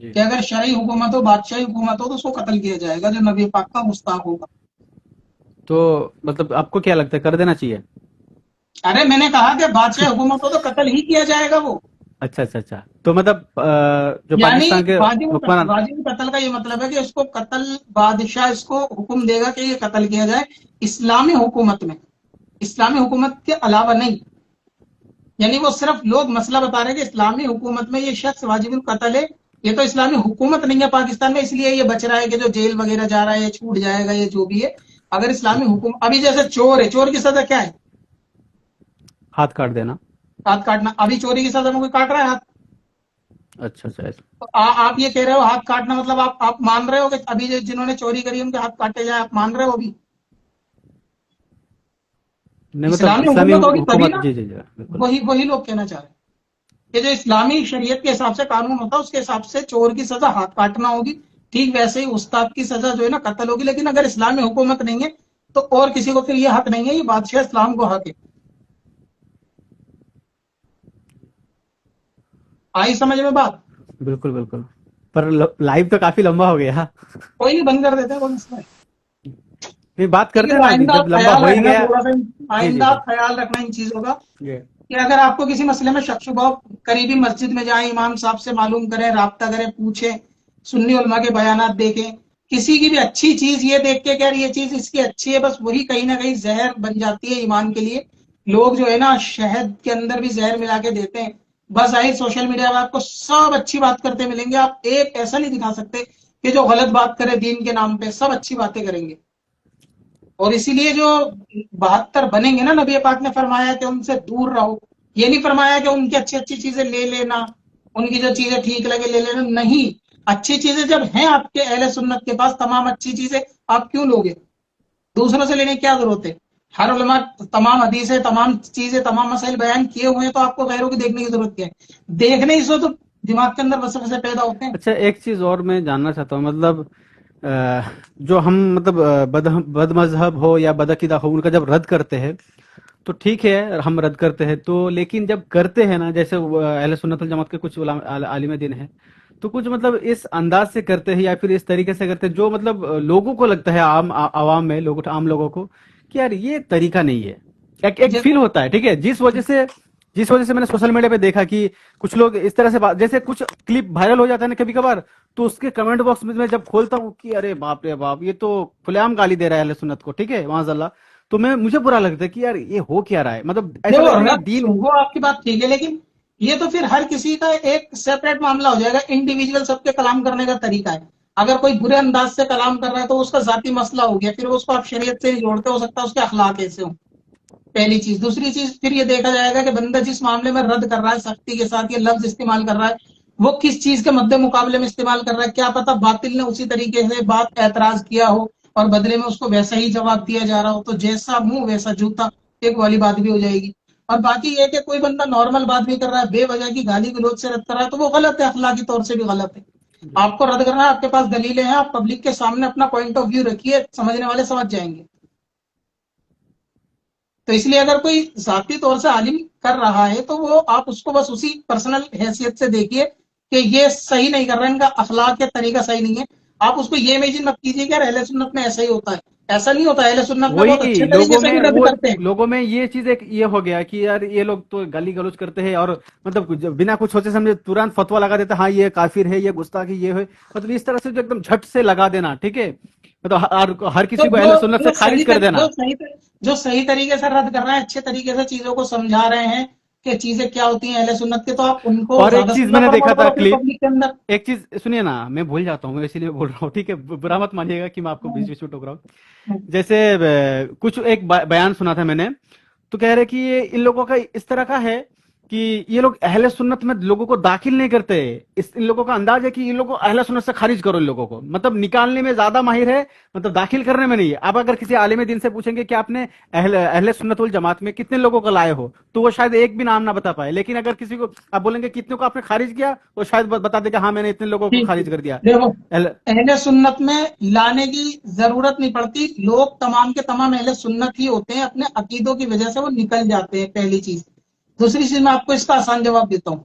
جی. کہ اگر شرعی حکومت ہو, بادشاہی حکومت ہو, تو اس کو قتل کیا جائے گا جو نبی پاک کا گستاخ ہوگا. تو مطلب آپ کو کیا لگتا ہے, کر دینا چاہیے؟ ارے میں نے کہا کہ بادشاہ حکومت ہو تو قتل ہی کیا جائے گا وہ. اچھا اچھا اچھا. تو مطلب جو یعنی پاکستان کے حکمران. واجب قتل کا یہ مطلب ہے کہ اس کو قتل, بادشاہ اس کو حکم دے گا کہ یہ قتل کیا جائے, اسلامی حکومت میں, اسلامی حکومت کے علاوہ نہیں. یعنی وہ صرف لوگ مسئلہ بتا رہے ہیں کہ اسلامی حکومت میں یہ شخص واجب القتل ہے. یہ تو اسلامی حکومت نہیں ہے پاکستان میں, اس لیے یہ بچ رہا ہے کہ جو جیل وغیرہ جا رہا ہے یہ چھوٹ جائے گا, یہ جو بھی ہے. اگر اسلامی حکومت, ابھی جیسے چور ہے, چور کی سزا کیا ہے؟ ہاتھ کاٹ دینا. ہاتھ کاٹنا. ابھی چوری کی سزا میں کوئی کاٹ رہا ہے ہاتھ؟ اچھا اچھا. تو آپ یہ کہہ رہے ہو ہاتھ کاٹنا, مطلب آپ مان رہے ہو کہ ابھی جنہوں نے چوری کری ان کے ہاتھ کاٹے جائے, آپ مان رہے ہو ابھی؟ نہیں مطلب اسلامی اسلامی حکومت ہوگی تبھی حکومت, نا. جی جی جی بالکل. وہی لوگ کہنا چاہ رہے ہیں کہ جو اسلامی شریعت کے حساب سے قانون ہوتا ہے اس کے حساب سے چور کی سزا ہاتھ کاٹنا ہوگی. ٹھیک ویسے ہی استاد کی سزا جو ہے نا قتل ہوگی. لیکن اگر اسلامی حکومت نہیں ہے تو اور کسی کو پھر یہ حق نہیں ہے, یہ بادشاہ اسلام کو حق ہے. آئی سمجھ میں بات؟ بالکل بالکل. پر لائیو تو کافی لمبا ہو گیا. کوئی نہیں, بند کر دیتے ہیں, کوئی مسئلہ ہے. نہیں, بات ٹھیک کرتے ہے, ہیں تو نا ابھی, آئندہ جب لمبا خیال ہو ہی رکھنا گیا. تھوڑا سا, جی جی آئندہ جی. خیال رکھنا ان چیزوں کا جی. کہ اگر آپ کو کسی مسئلے میں شک شبہ ہو, قریبی مسجد میں جائیں, امام صاحب سے معلوم کریں, رابطہ کریں, پوچھیں, سنی علماء کے بیانات دیکھیں. کسی کی بھی اچھی چیز یہ دیکھ کے کہ یار یہ چیز اس کی اچھی ہے, بس وہی کہیں نہ کہیں زہر بن جاتی ہے ایمان کے لیے. لوگ جو ہے نا شہد کے اندر بھی زہر ملا کے دیتے ہیں. بس آئی سوشل میڈیا میں آپ کو سب اچھی بات کرتے ملیں گے, آپ ایک ایسا نہیں دکھا سکتے کہ جو غلط بات کرے دین کے نام پہ. سب اچھی باتیں کریں گے. اور اسی لیے جو 72 بنیں گے نا, نبی پاک نے فرمایا کہ ان سے دور رہو. یہ نہیں فرمایا کہ ان کی اچھی اچھی چیزیں لے لینا ان کی جو چیزیں ٹھیک لگے لے لینا. نہیں, اچھی چیزیں جب ہیں آپ کے اہل سنت کے پاس, تمام اچھی چیزیں آپ کیوں لوگے؟ دوسروں سے لینے کی کیا ضرورت ہے؟ ہر علماء تمام حدیثیں, تمام چیزیں, تمام مسائل بیان کیے ہوئے ہیں, تو آپ کو غیروں کی دیکھنے کی ضرورت کیا ہے؟ دیکھنے ہی سے تو دماغ کے اندر وسوسے پیدا ہوتے ہیں. اچھا ایک چیز اور میں جاننا چاہتا ہوں، مطلب جو ہم مطلب بد مذہب ہو یا بدعقیدہ ہو ان کا جب رد کرتے ہیں تو ٹھیک ہے ہم رد کرتے ہیں، تو لیکن جب کرتے ہیں نا، جیسے اہل سنت والجماعت کے کچھ عالم دین ہیں تو کچھ مطلب اس انداز سے کرتے ہیں یا پھر اس طریقے سے کرتے ہیں جو مطلب لوگوں کو لگتا ہے عوام میں عام لوگوں کو کہ یار یہ طریقہ نہیں ہے. ایک فیل ہوتا ہے، ٹھیک ہے، جس وجہ سے میں نے سوشل میڈیا پہ دیکھا کہ کچھ لوگ اس طرح سے جیسے کچھ کلپ وائرل ہو جاتا ہے نا کبھی کبھار، تو اس کے کمنٹ باکس میں جب کھولتا ہوں کہ ارے باپ رے باپ، یہ تو کھلے عام گالی دے رہا ہے اہل سنت کو، ٹھیک ہے معاذ اللہ، تو مجھے برا لگتا ہے کہ یار یہ ہو کیا رہا ہے، مطلب ایسا لگتا ہے کہ دین. وہ آپ کی بات ٹھیک ہے، لیکن یہ تو پھر ہر کسی کا ایک سیپریٹ معاملہ ہو جائے گا. انڈیویجول سب کے کلام کرنے کا طریقہ ہے. اگر کوئی برے انداز سے کلام کر رہا ہے تو اس کا ذاتی مسئلہ ہو گیا، پھر اس کو آپ شریعت سے جوڑتے، ہو سکتا ہے اس کے اخلاق ایسے ہوں. پہلی چیز. دوسری چیز پھر یہ دیکھا جائے گا کہ بندہ جس معاملے میں رد کر رہا ہے، سختی کے ساتھ یہ لفظ استعمال کر رہا ہے، وہ کس چیز کے مد مقابلے میں استعمال کر رہا ہے. کیا پتا باطل نے اسی طریقے سے بات اعتراض کیا ہو اور بدلے میں اس کو ویسا ہی جواب دیا جا رہا ہو، تو جیسا منہ ویسا جوتا ایک والی بات بھی ہو جائے گی. اور باقی یہ کہ کوئی بندہ نارمل بات بھی کر رہا ہے، بے وجہ کی گالی گلوچ سے رد کر رہا ہے، تو وہ غلط ہے، اخلاقی طور سے بھی غلط ہے. آپ کو رد کرنا ہے، آپ کے پاس دلیلیں ہیں، آپ پبلک کے سامنے اپنا پوائنٹ آف ویو رکھیے، سمجھنے والے سمجھ جائیں گے. تو اس لیے اگر کوئی ذاتی طور سے عالم کر رہا ہے تو وہ آپ اس کو بس اسی پرسنل حیثیت سے دیکھیے کہ یہ صحیح نہیں کر رہا ہے، ان کا اخلاق یا طریقہ صحیح نہیں ہے. آپ اس کو یہ امیجن مت کیجیے کہ یار اہل سنت میں ایسا ہی ہوتا ہے. ایسا نہیں ہوتا. اہل سنت میں بہت وہی اچھے طریقے سے بھی رد کرتے ہیں. لوگوں میں یہ چیز ایک یہ ہو گیا کہ یار یہ لوگ تو گالی گلوچ کرتے ہیں اور مطلب بنا کچھ سوچے سمجھے ترنت فتوا لگا دیتا، ہاں یہ کافر ہے، یہ گستاخی، یہ ہے، مطلب اس طرح سے جو ایک دم جھٹ سے لگا دینا، ٹھیک ہے، مطلب ہر کسی کو اہل سنت سے خارج کر دینا. جو صحیح طریقے سے رد کر رہے ہیں، اچھے طریقے سے چیزوں کو سمجھا رہے ہیں کہ چیزیں کیا ہوتی ہیں اہل سنت کے، تو آپ ان کو اور ایک زیادہ چیز میں سننا نے دیکھا پروموٹ تھا کرو پھر کلپ، پبلک کے اندر. ایک چیز سنیے نا، میں بھول جاتا ہوں اسی لیے بول رہا ہوں، ٹھیک ہے، برا مت مانیے گا کہ میں آپ کو بیچ میں ٹوک رہا ہوں. جیسے کچھ ایک بیان سنا تھا میں نے، تو کہہ رہے کہ یہ ان لوگوں کا اس طرح کا ہے کہ یہ لوگ اہل سنت میں لوگوں کو داخل نہیں کرتے. ان لوگوں کا انداز ہے کہ ان لوگوں کو اہل سنت سے خارج کرو، ان لوگوں کو مطلب نکالنے میں زیادہ ماہر ہے، مطلب داخل کرنے میں نہیں ہے. آپ اگر کسی عالم دین سے پوچھیں گے کہ آپ نے اہل سنت والجماعت میں کتنے لوگوں کو لائے ہو، تو وہ شاید ایک بھی نام نہ بتا پائے. لیکن اگر کسی کو آپ بولیں گے کتنے کو آپ نے خارج کیا، وہ شاید بتا دے کہ ہاں میں نے اتنے لوگوں کو خارج کر دیا. دیکھو، اہل سنت میں لانے کی ضرورت نہیں پڑتی. لوگ تمام کے تمام اہل سنت ہی ہوتے ہیں، اپنے عقیدوں کی وجہ سے وہ نکل جاتے ہیں، پہلی چیز. دوسری چیز میں آپ کو اس کا آسان جواب دیتا ہوں.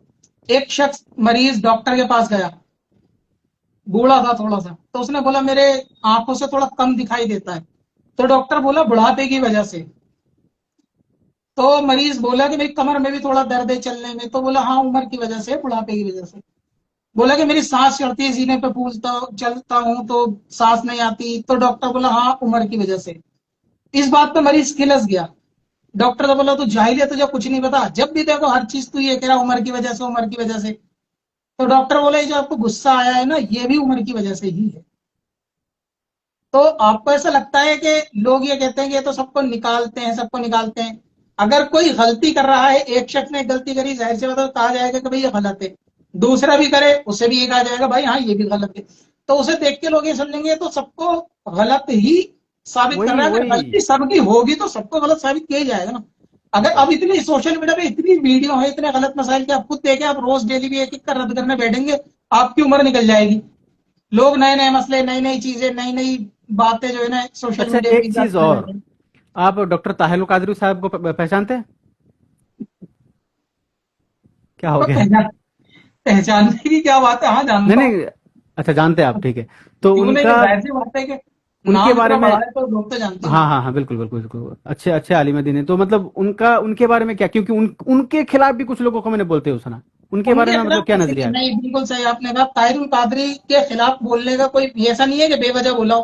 ایک شخص مریض ڈاکٹر کے پاس گیا، بوڑھا تھا تھوڑا سا، تو اس نے بولا میرے آنکھوں سے تھوڑا کم دکھائی دیتا ہے. تو ڈاکٹر بولا بڑھاپے کی وجہ سے. تو مریض بولا کہ میری کمر میں بھی تھوڑا درد ہے چلنے میں. تو بولا ہاں عمر کی وجہ سے، بڑھاپے کی وجہ سے. بولا کہ میری سانس چڑھتی ہے، سینے پہ پھولتا چلتا ہوں تو سانس نہیں آتی. تو ڈاکٹر بولا ہاں عمر کی وجہ سے. اس بات پہ مریض کھلس گیا. ڈاکٹر تو بولا تو جاہل ہے، تجھے کچھ نہیں پتا، جب بھی دیکھو ہر چیز تو یہ کہہ رہا عمر کی وجہ سے، عمر کی وجہ سے. تو ڈاکٹر بولا یہ جو آپ کو غصہ آیا ہے نا، یہ بھی عمر کی وجہ سے ہی ہے. تو آپ کو ایسا لگتا ہے کہ لوگ یہ کہتے ہیں کہ یہ تو سب کو نکالتے ہیں، سب کو نکالتے ہیں. اگر کوئی غلطی کر رہا ہے، ایک شخص نے غلطی کری، ظاہر سی بات ہے کہا جائے گا کہ بھائی یہ غلط ہے. دوسرا بھی کرے، اسے بھی یہ کہا جائے گا بھائی ہاں یہ بھی غلط ہے. تو اسے دیکھ کے لوگ یہ سمجھیں گے تو سب کو غلط ہی ثابت کر رہا ہے. اگر غلطی سب کی ہوگی تو سب کو غلط ثابت کیا جائے گا نا. اگر اب اتنی سوشل میڈیا پہ اتنی ویڈیو ہے، اتنے غلط مسائل کے، آپ خود دیکھیں، آپ روز ڈیلی بھی ایک ایک کا رد کرنے بیٹھیں گے، آپ کی عمر نکل جائے گی. لوگ نئے نئے مسئلے، نئی نئی چیزیں، نئی نئی باتیں جو ہے نا سوشل اچھا میڈیا ایک چیز اور، آپ ڈاکٹر طاہر القادری صاحب کو پہچانتے ہیں؟ کیا ہو گیا؟ پہچاننے کی کیا بات ہے، ہاں جانتا ہوں. نہیں اچھا جانتے ہیں آپ، ٹھیک ہے. تو کیوں ان نہیں، کا ظاہر سی بات ہے کہ ان کے نام بارے اتنا میں، بڑا ہے تو لوگ تو جانتے ہیں. ہاں ہاں ہاں بالکل بالکل بالکل، اچھے عالم دین ہیں. تو مطلب ان کے بارے میں کیا، کیونکہ ان کے خلاف بھی کچھ لوگوں کو میں نے بولتے ہوئے سنا، ان کے بارے میں مطلب کیا نظریہ ہے؟ نہیں، بالکل صحیح آپ نے کہا. طاہر القادری کے خلاف بولنے کا کوئی ایسا نہیں ہے کہ بے وجہ بولا ہو.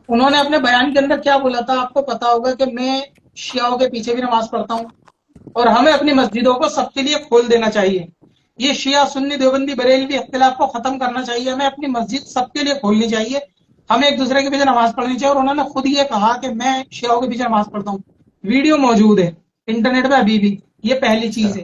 انہوں نے اپنے بیان کے اندر کیا بولا تھا آپ کو پتا ہوگا کہ میں شیعوں کے پیچھے بھی نماز پڑھتا ہوں اور ہمیں اپنی مسجدوں کو سب کے لیے کھول دینا چاہیے. یہ شیعہ سنی دیوبندی بریلوی اختلاف کو ختم کرنا چاہیے. ہمیں اپنی مسجد سب کے لیے کھولنی چاہیے. ہمیں ایک دوسرے کے پیچھے نماز پڑھنی چاہیے. اور انہوں نے خود یہ کہا کہ میں شیعوں کے پیچھے نماز پڑھتا ہوں. ویڈیو موجود ہے انٹرنیٹ پہ ابھی بھی. یہ پہلی چیز ہے.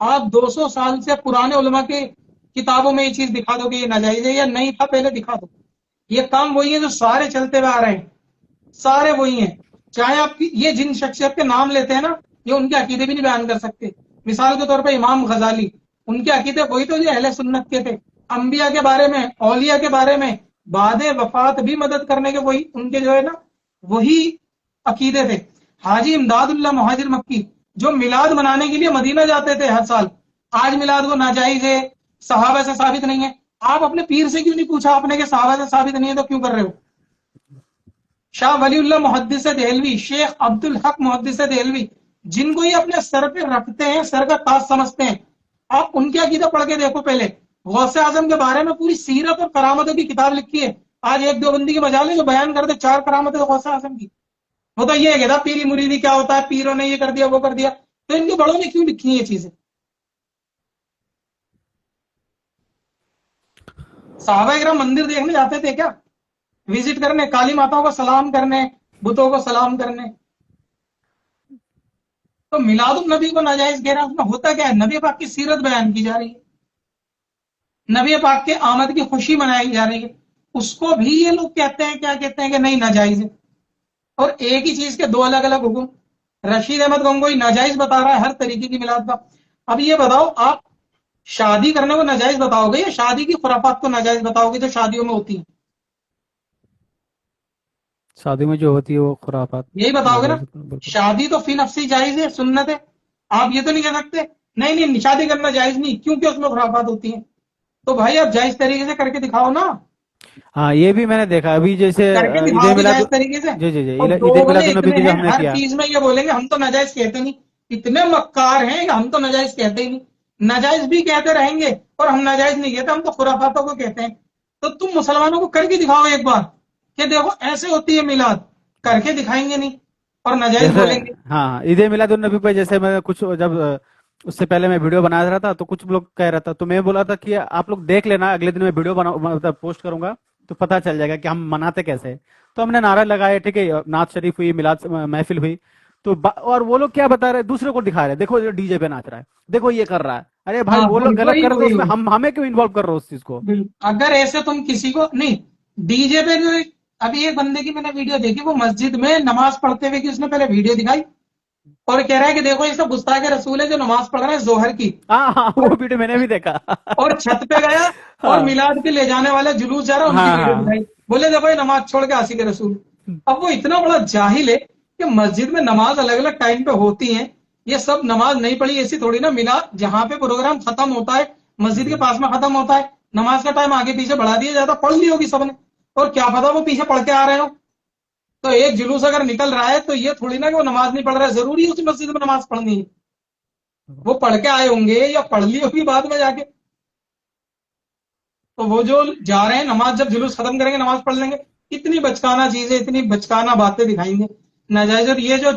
آپ 200 سال سے پرانے علماء کے کتابوں میں یہ چیز دکھا دو کہ یہ ناجائز ہے یا نہیں تھا، پہلے دکھا دو. یہ کام وہی ہے جو سارے چلتے ہوئے آ رہے ہیں، سارے وہی ہیں. چاہے آپ کی یہ جن شخصیت کے نام لیتے ہیں نا، یہ ان کے عقیدے بھی نہیں بیان کر سکتے. مثال کے طور پہ امام غزالی، ان کے عقیدے وہی تو جو اہل سنت کے تھے. انبیاء کے بارے میں، اولیاء کے بارے میں، بعد وفات بھی مدد کرنے کے وہی ان کے جو ہے نا وہی عقیدے تھے. حاجی امداد اللہ مہاجر مکی جو میلاد منانے کے لیے مدینہ جاتے تھے ہر سال، آج میلاد کو ناجائز ہے، صحابہ سے ثابت نہیں ہے. آپ اپنے پیر سے کیوں نہیں پوچھا آپ نے کہ صحابہ سے ثابت نہیں ہے تو کیوں کر رہے ہو؟ شاہ ولی اللہ محدث دہلوی، شیخ عبد الحق محدث دہلوی، جن کو یہ اپنے سر پہ رکھتے ہیں، سر کا تاج سمجھتے ہیں، آپ ان کے عقیدہ پڑھ کے دیکھو. پہلے غوث اعظم کے بارے میں پوری سیرت اور کرامتوں کی کتاب لکھی ہے. آج ایک دیوبندی کی مجال ہے جو بیان کرتے 4 کرامتیں غوث اعظم کی. وہ تو یہ کہتا پیری مریدی کیا ہوتا ہے، پیروں نے یہ کر دیا وہ کر دیا. تو ان کے بڑوں نے کیوں لکھی یہ چیزیں؟ صحابہ کرام مندر دیکھنے جاتے تھے کیا؟ وزٹ کرنے، کالی ماتاؤں کو سلام کرنے، بتوں کو سلام کرنے. تو میلاد النبی کو ناجائز کہہ رہا ہے، اس میں ہوتا کیا ہے؟ نبی پاک کی سیرت بیان کی جا رہی ہے، نبی پاک کے آمد کی خوشی منائی جا رہی ہے. اس کو بھی یہ لوگ کہتے ہیں، کیا کہتے ہیں کہ نہیں ناجائز ہے. اور ایک ہی چیز کے 2 الگ الگ حکم. رشید احمد گنگوئی ناجائز بتا رہا ہے ہر طریقے کی میلاد کا. اب یہ بتاؤ، آپ شادی کرنے کو ناجائز بتاؤ گے یا شادی کی خرافات کو ناجائز بتاؤ گے جو شادیوں میں ہوتی ہیں؟ شادی میں جو ہوتی ہے وہ خرافات یہی بتاؤ گے نا. ناجائز ہوتا ہے، بالکل. شادی تو فی نفسی جائز ہے، سنت ہے. آپ یہ تو نہیں کہہ سکتے نہیں شادی کرنا جائز نہیں کیونکہ اس میں خرافات ہوتی ہیں. تو بھائی آپ جائز طریقے سے کر کے دکھاؤ نا، ہاں یہ بھی میں نے دیکھا ابھی جیسے کر کے عید دکھاؤ بھی میلاد. جائز طریقے سے. جی جی جی، اور عید دو میلاد بولے النبی اتنے کی جو ہیں ہم نے ہر کیا. چیز میں، یہ بولیں گے ہم تو ناجائز کہتے نہیں. اتنے مکار ہیں کہ ہم تو ناجائز کہتے ہی نہیں، ناجائز بھی کہتے رہیں گے اور ہم ناجائز نہیں کہتے، ہم تو خرافاتوں کو کہتے ہیں. تو تم مسلمانوں کو کر کے دکھاؤ ایک بار کہ دیکھو ایسے ہوتی ہے میلاد. کر کے دکھائیں گے نہیں اور ناجائز جیسے بولیں گے. ہاں عید میلاد النبی پہ جیسے میں کچھ جب اس سے پہلے میں ویڈیو بنا رہا تھا تو کچھ لوگ کہہ رہا تھا، تو میں بولا تھا کہ آپ لوگ دیکھ لینا، اگلے دن میں ویڈیو مطلب پوسٹ کروں گا تو پتہ چل جائے گا کہ ہم مناتے کیسے ہیں. تو ہم نے نعرہ لگایا، ٹھیک ہے، نعت شریف ہوئی، میلاد محفل ہوئی. تو اور وہ لوگ کیا بتا رہے، دوسرے کو دکھا رہے، دیکھو یہ ڈی جے پہ ناچ رہا ہے، دیکھو یہ کر رہا ہے. ارے بھائی ہاں وہ لوگ غلط وہی کر رہے تو وہی اس میں وہی ہمیں کیوں انوالو کر رہے ہو اس چیز کو. بالکل. اگر ایسے تم کسی کو نہیں ڈی جے پہ جو ابھی ایک بندے کی میں نے ویڈیو دیکھی، وہ مسجد میں نماز پڑھتے ہوئے کی اس نے پہلے ویڈیو دکھائی اور کہہ رہا ہے کہ دیکھو یہ سب گستاخ رسول ہے جو نماز پڑھ رہا ہے ظہر کی. ہاں ہاں اور وہ ویڈیو میں نے بھی دیکھا. اور چھت پہ گیا اور ہاں میلاد کے لے جانے والے جلوس جا رہا ان کی ہاں ویڈیو ہاں. دکھائی. بولے دیکھو یہ نماز چھوڑ کے عاشق رسول. اب وہ اتنا بڑا جاہل ہے کہ مسجد میں نماز الگ الگ ٹائم پہ ہوتی ہیں، یہ سب نماز نہیں پڑھی ایسی تھوڑی نا. میلاد جہاں پہ پروگرام ختم ہوتا ہے مسجد جی کے پاس میں ختم ہوتا ہے، نماز کا ٹائم آگے پیچھے بڑھا دیا جاتا. پڑھ لی ہوگی سب نے، اور کیا پتا وہ پیچھے پڑھ کے آ رہے ہو. تو ایک جلوس اگر نکل رہا ہے تو یہ تھوڑی نا کہ وہ نماز نہیں پڑھ رہا ہے، ضروری ہے اسی مسجد میں نماز پڑھنی ہے. وہ پڑھ کے آئے ہوں گے یا پڑھ لی ہوگی بعد میں جا کے. تو وہ جو جا رہے ہیں نماز جب جلوس ختم کریں گے نماز پڑھ لیں گے. اتنی بچکانا چیزیں، اتنی بچکانا باتیں دکھائیں گے ناجائز. اور یہ جو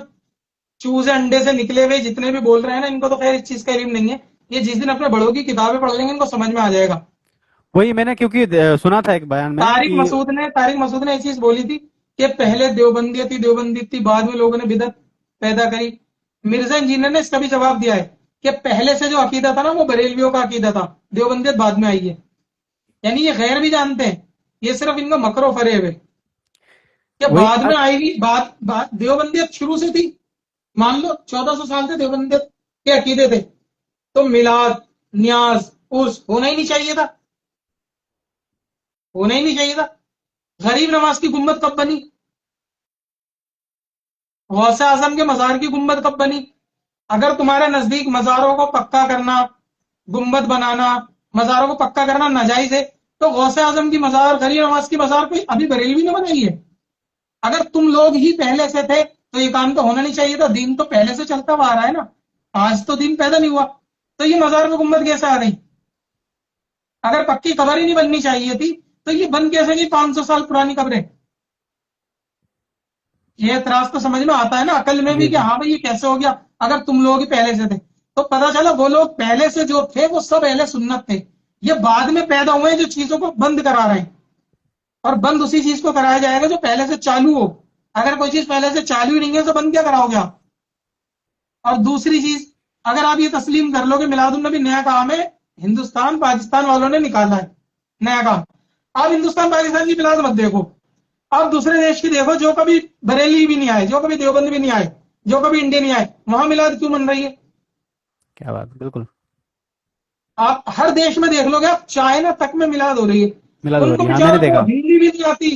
چوزے انڈے سے نکلے ہوئے جتنے بھی بول رہے ہیں نا، ان کو تو خیر اس چیز کا علم نہیں ہے. یہ جس دن اپنے بڑوں کی کتابیں پڑھ لیں گے ان کو سمجھ میں آ جائے گا. وہی میں نے کیونکہ سنا تھا ایک بیان میں طارق کہ مسعود نے یہ چیز بولی تھی کہ پہلے دیوبندیت تھی، بعد میں لوگوں نے بدعت پیدا کری. مرزا انجینئر نے اس کا بھی جواب دیا ہے کہ پہلے سے جو عقیدہ تھا نا وہ بریلویوں کا عقیدہ تھا، دیوبندیت بعد میں آئی ہے. یعنی یہ غیر بھی جانتے ہیں، یہ صرف ان کا مکر و فریب ہے کہ وہی بعد میں آئے گی. دیوبندیت شروع سے تھی، مان لو 1400 سال سے دیوبندیت کے عقیدے تھے. تو میلاد، نیاز، عرس ہونا ہی نہیں چاہیے تھا، ہونا ہی نہیں چاہیے تھا. غریب نواز کی گنبد کب بنی؟ غوث اعظم کے مزار کی گنبد کب بنی؟ اگر تمہارے نزدیک مزاروں کو پکا کرنا، گنبد بنانا، مزاروں کو پکا کرنا ناجائز ہے تو غوث اعظم کی مزار، غریب نواز کی مزار کوئی ابھی بریلوی نے بنائی ہے؟ اگر تم لوگ ہی پہلے سے تھے تو یہ کام تو ہونا نہیں چاہیے تھا. دین تو پہلے سے چلتا ہوا آ رہا ہے نا، آج تو دین پیدا نہیں ہوا. تو یہ مزار میں گنبد کیسے آ گئی؟ اگر پکی قبر ہی نہیں بننی چاہیے تھی تو یہ بن کیسے گئی 500 سال پرانی قبریں؟ یہ اعتراض تو سمجھ میں آتا ہے نا عقل میں بھی جی کہ جی ہاں بھائی یہ کیسے ہو گیا اگر تم لوگ ہی پہلے سے تھے. تو پتا چلا وہ لوگ پہلے سے جو تھے وہ سب اہل سنت تھے. یہ بعد میں پیدا ہوئے ہیں جو چیزوں کو بند کرا رہے ہیں، اور بند اسی چیز کو کرایا جائے گا جو پہلے سے چالو ہو. اگر کوئی چیز پہلے سے چالو ہی نہیں ہے تو بند کیا کراؤ گے آپ؟ اور دوسری چیز اگر آپ یہ تسلیم کر لو کہ میلاد النبی نیا کام ہے، ہندوستان پاکستان والوں نے نکالا ہے نیا کام، آپ ہندوستان پاکستان کی میلاد مت دیکھو، آپ دوسرے دیش کی دیکھو جو کبھی بریلی بھی نہیں آئے، جو کبھی دیوبند بھی نہیں آئے، جو کبھی انڈیا نہیں آئے، وہاں میلاد کیوں من رہی ہے؟ کیا بات، بالکل آپ ہر دیش میں دیکھ لو گے، آپ چائنا تک میں میلاد ہو رہی ہے، میلاد ان ہو کو رہی ہے، ہاں میں نے بیچاروں کو دیکھا. ہندی بھی نہیں آتی،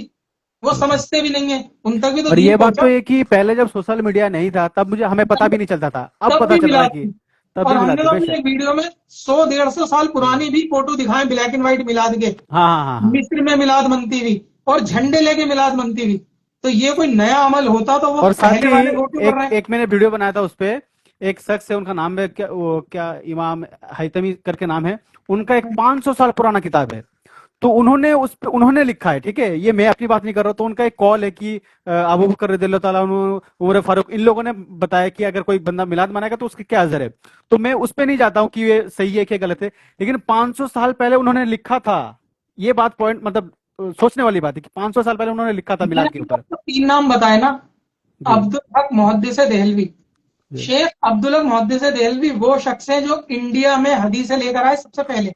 وہ بالکل. سمجھتے بھی نہیں ہیں، ان تک بھی تو اور دین یہ بات پہنچا. تو یہ کہ پہلے جب سوشل میڈیا نہیں تھا تب ہمیں پتا بھی نہیں چلتا تھا، اب تب پتا بھی چل رہا ہے میلاد کہ تھی، تب اور بھی ہم ملا نے تھی، تو بے اپنی شک. ایک ویڈیو میں 100-150 سال پرانی بھی فوٹو دکھائے بلیک اینڈ وائٹ میلاد کے، ہاں ہاں ہاں ہاں. مصر میں میلاد منتی ہوئی اور جھنڈے لے کے میلاد منتی ہوئی. تو یہ کوئی نیا عمل ہوتا تو وہ اور ساتھ پہلے ہی والے وہ کیوں کر رہے ہیں؟ ایک میں نے ویڈیو بنایا تھا، اس پہ ایک شخص ہے، ان کا نام ہے کیا امام حیتمی کر کے نام ہے، ان کا ایک 500 سال پرانا کتاب ہے. تو انہوں نے لکھا ہے، ٹھیک ہے، یہ میں اپنی بات نہیں کر رہا، تو ان کا ایک کال ہے کہ ابو بکر رضی اللہ تعالیٰ عنہ، عمر فاروق، ان لوگوں نے بتایا کہ اگر کوئی بندہ میلاد منائے گا تو اس کی کیا اثر ہے. تو میں اس پہ نہیں جاتا ہوں کہ یہ صحیح ہے کہ غلط ہے، لیکن 500 سال پہلے انہوں نے لکھا تھا. یہ بات پوائنٹ مطلب سوچنے والی بات ہے کہ 500 سال پہلے انہوں نے لکھا تھا میں میلاد نے کے آپ اوپر. کو 3 نام بتائے نا، جی عبدالحق محدث دہلوی. جی. شیخ عبدالحق محدث دہلوی وہ شخص ہے جو انڈیا میں حدیثیں لے کر آئے سب سے پہلے،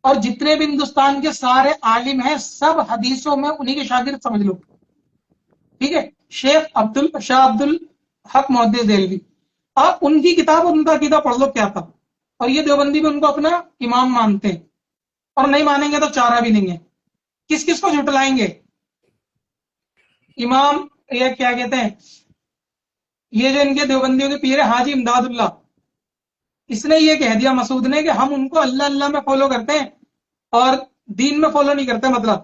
اور جتنے بھی ہندوستان کے سارے عالم ہیں سب حدیثوں میں انہی کے شاگرد سمجھ لو، ٹھیک ہے. شاہ عبد الحق محدث دہلوی، آپ ان کی کتاب اور ان کا عقیدہ پڑھ لو کیا تھا. اور یہ دیوبندی بھی ان کو اپنا امام مانتے ہیں، اور نہیں مانیں گے تو چارہ بھی نہیں ہے. کس کس کو جھٹلائیں گے؟ امام یہ کیا کہتے ہیں، یہ جو ان کے دیوبندیوں کے پیر ہے حاجی امداد اللہ، اس نے یہ کہہ دیا مسعود نے کہ ہم ان کو اللہ اللہ میں فالو کرتے ہیں اور دین میں فالو نہیں کرتے. مطلب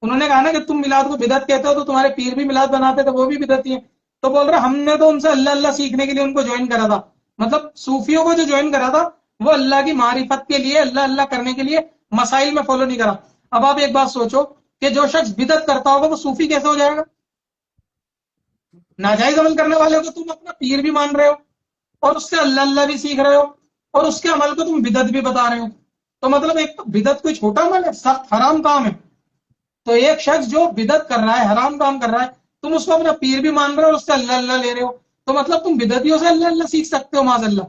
انہوں نے کہا نا کہ تم میلاد کو بدعت کہتے ہو تو تمہارے پیر بھی میلاد بناتے تھے، وہ بھی بدعتی ہیں. تو بول رہے ہم نے تو ان سے اللہ اللہ سیکھنے کے لیے ان کو جوائن کرا تھا. مطلب صوفیوں کو جو جوائن کرا تھا وہ اللہ کی معرفت کے لیے، اللہ اللہ کرنے کے لیے، مسائل میں فالو نہیں کرا. اب آپ ایک بات سوچو کہ جو شخص بدعت کرتا ہوگا وہ صوفی کیسے ہو جائے گا؟ ناجائز عمل کرنے والے کو تم اپنا پیر بھی مان رہے ہو اور اس سے اللہ اللہ بھی سیکھ رہے ہو اور اس کے عمل کو تم بدعت بھی بتا رہے ہو. تو مطلب ایک تو بدعت کوئی چھوٹا عمل ہے، سخت حرام کام ہے. تو ایک شخص جو بدعت کر رہا ہے، حرام کام کر رہا ہے، تم اس کو اپنا پیر بھی مان رہے ہو اور اس سے اللہ اللہ لے رہے ہو. تو مطلب تم بدعتیوں سے اللہ اللہ سیکھ سکتے ہو معاذ اللہ.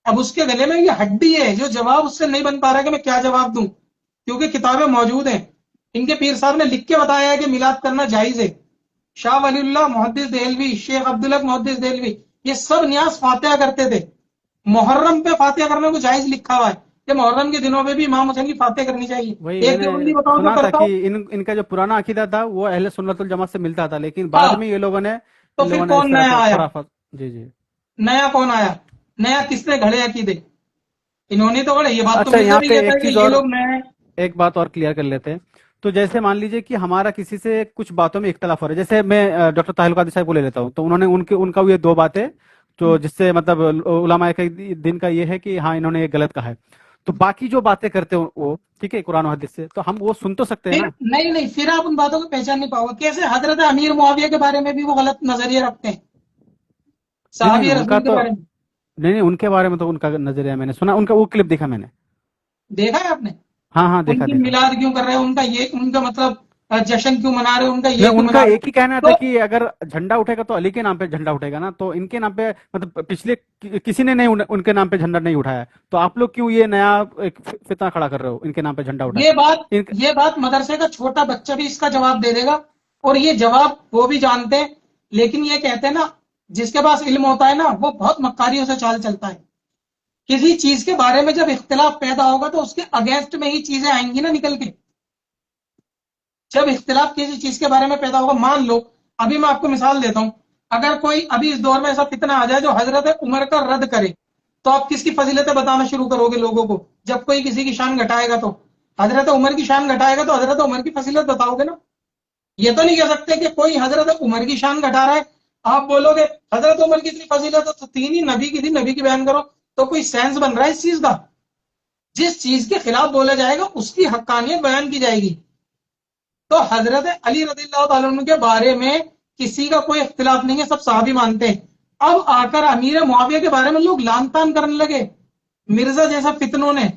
اب اس کے گلے میں یہ ہڈی ہے جو جواب اس سے نہیں بن پا رہا کہ میں کیا جواب دوں، کیونکہ کتابیں موجود ہیں. ان کے پیر صاحب نے لکھ کے بتایا ہے کہ میلاد کرنا جائز ہے. شاہ ولی اللہ محدث دہلوی، شیخ عبدالحق محدث دہلوی، یہ سب نیاز فاتحہ کرتے تھے. محرم پہ فاتحہ کرنے کو جائز لکھا ہوا ہے کہ محرم کے دنوں میں بھی امام حسین کی فاتحہ کرنی چاہیے. وہی میں ایک نے دیوبندی بتاؤ جو سنا تھا کرتا کہ ہو. ان کا جو پرانا عقیدہ تھا وہ اہل سنت الجماعت سے ملتا تھا، لیکن بعد ہاں، میں تو ان پھر لوگوں نے اس کون طرح نیا آیا؟ خرافات. جی جی. نیا کون آیا؟ نیا کس نے گھڑے عقیدے؟ انہوں نے تو گھڑے. یہ بات تو اچھا، مرزا یہاں بھی پہ کہتا ایک ہے کہ چیز یہ اور، لوگ نئے ہیں. ایک بات اور کلیئر کر لیتے ہیں. تو جیسے مان لیجئے کہ ہمارا کسی سے کچھ باتوں میں اختلاف ہو رہا ہے، جیسے میں ڈاکٹر طاہر القادری صاحب کو لے لیتا ہوں، تو انہوں نے ان کا یہ 2 باتیں تو جس سے مطلب علماء کے دن کا یہ ہے کہ ہاں انہوں نے یہ غلط کہا ہے. تو باقی جو باتیں کرتے ہیں وہ ٹھیک ہے قرآن و حدیث سے، تو ہم وہ سن تو سکتے ہیں پھر نا. نہیں نہیں، پھر آپ ان باتوں کو پہچان نہیں پاؤ گے. کیسے حضرت امیر معاویہ کے بارے میں بھی وہ غلط نظریے رکھتے ہیں، نہیں نہیں صحابی ان کا رسول کے تو بارے میں؟ نہیں نہیں، ان کے بارے میں تو ان کا نظریہ میں نے سنا، ان کا وہ کلپ دیکھا میں نے. دیکھا ہے آپ نے؟ ہاں ہاں، ان دیکھا کی دیکھا. میلاد کیوں کر رہے ہیں، ان کا یہ، ان کا مطلب جشن کیوں منا رہے ہیں، ان کا یہ نہیں، کیوں ان کا منا رہے ایک ہی کہنا ہیں. تھا تو کہ اگر جھنڈا اٹھے گا تو علی کے نام پہ جھنڈا اٹھے گا نا، تو ان کے نام پہ مطلب پچھلے کسی نے نہیں ان کے نام پہ جھنڈا نہیں اٹھایا، تو آپ لوگ کیوں یہ نیا ایک فتنہ کھڑا کر رہے ہو ان کے نام پہ جھنڈا اٹھائے. یہ بات مدرسے کا چھوٹا بچہ بھی اس کا جواب دے دے گا، اور یہ جواب وہ بھی جانتے ہیں. لیکن یہ کہتے ہیں نا جس کے پاس علم ہوتا ہے نا وہ بہت مکاریوں سے چال چلتا ہے. کسی چیز کے بارے میں جب اختلاف پیدا ہوگا تو اس کے اگینسٹ میں ہی چیزیں آئیں گی نا نکل کے. جب اختلاف کسی چیز کے بارے میں پیدا ہوگا، مان لو ابھی میں آپ کو مثال دیتا ہوں، اگر کوئی ابھی اس دور میں ایسا فتنہ آ جائے جو حضرت عمر کا رد کرے، تو آپ کس کی فضیلتیں بتانا شروع کرو گے لوگوں کو؟ جب کوئی کسی کی شان گھٹائے گا تو حضرت عمر کی شان گھٹائے گا تو حضرت عمر کی فضیلت بتاؤ گے نا. یہ تو نہیں کہہ سکتے کہ کوئی حضرت عمر کی شان گھٹا رہا ہے، آپ بولو گے حضرت عمر کی اتنی فضیلت ہے تو 3 ہی نبی کی تھی، نبی کی بیان کرو. تو کوئی سینس بن رہا ہے اس چیز کا؟ جس چیز کے خلاف بولا جائے گا اس کی حقانیت بیان کی جائے گی. تو حضرت علی رضی اللہ تعالیٰ عنہ کے بارے میں کسی کا کوئی اختلاف نہیں ہے، سب صحابی مانتے ہیں. اب آ کر امیر معاویہ کے بارے میں لوگ لان تان کرنے لگے، مرزا جیسا فتنوں نے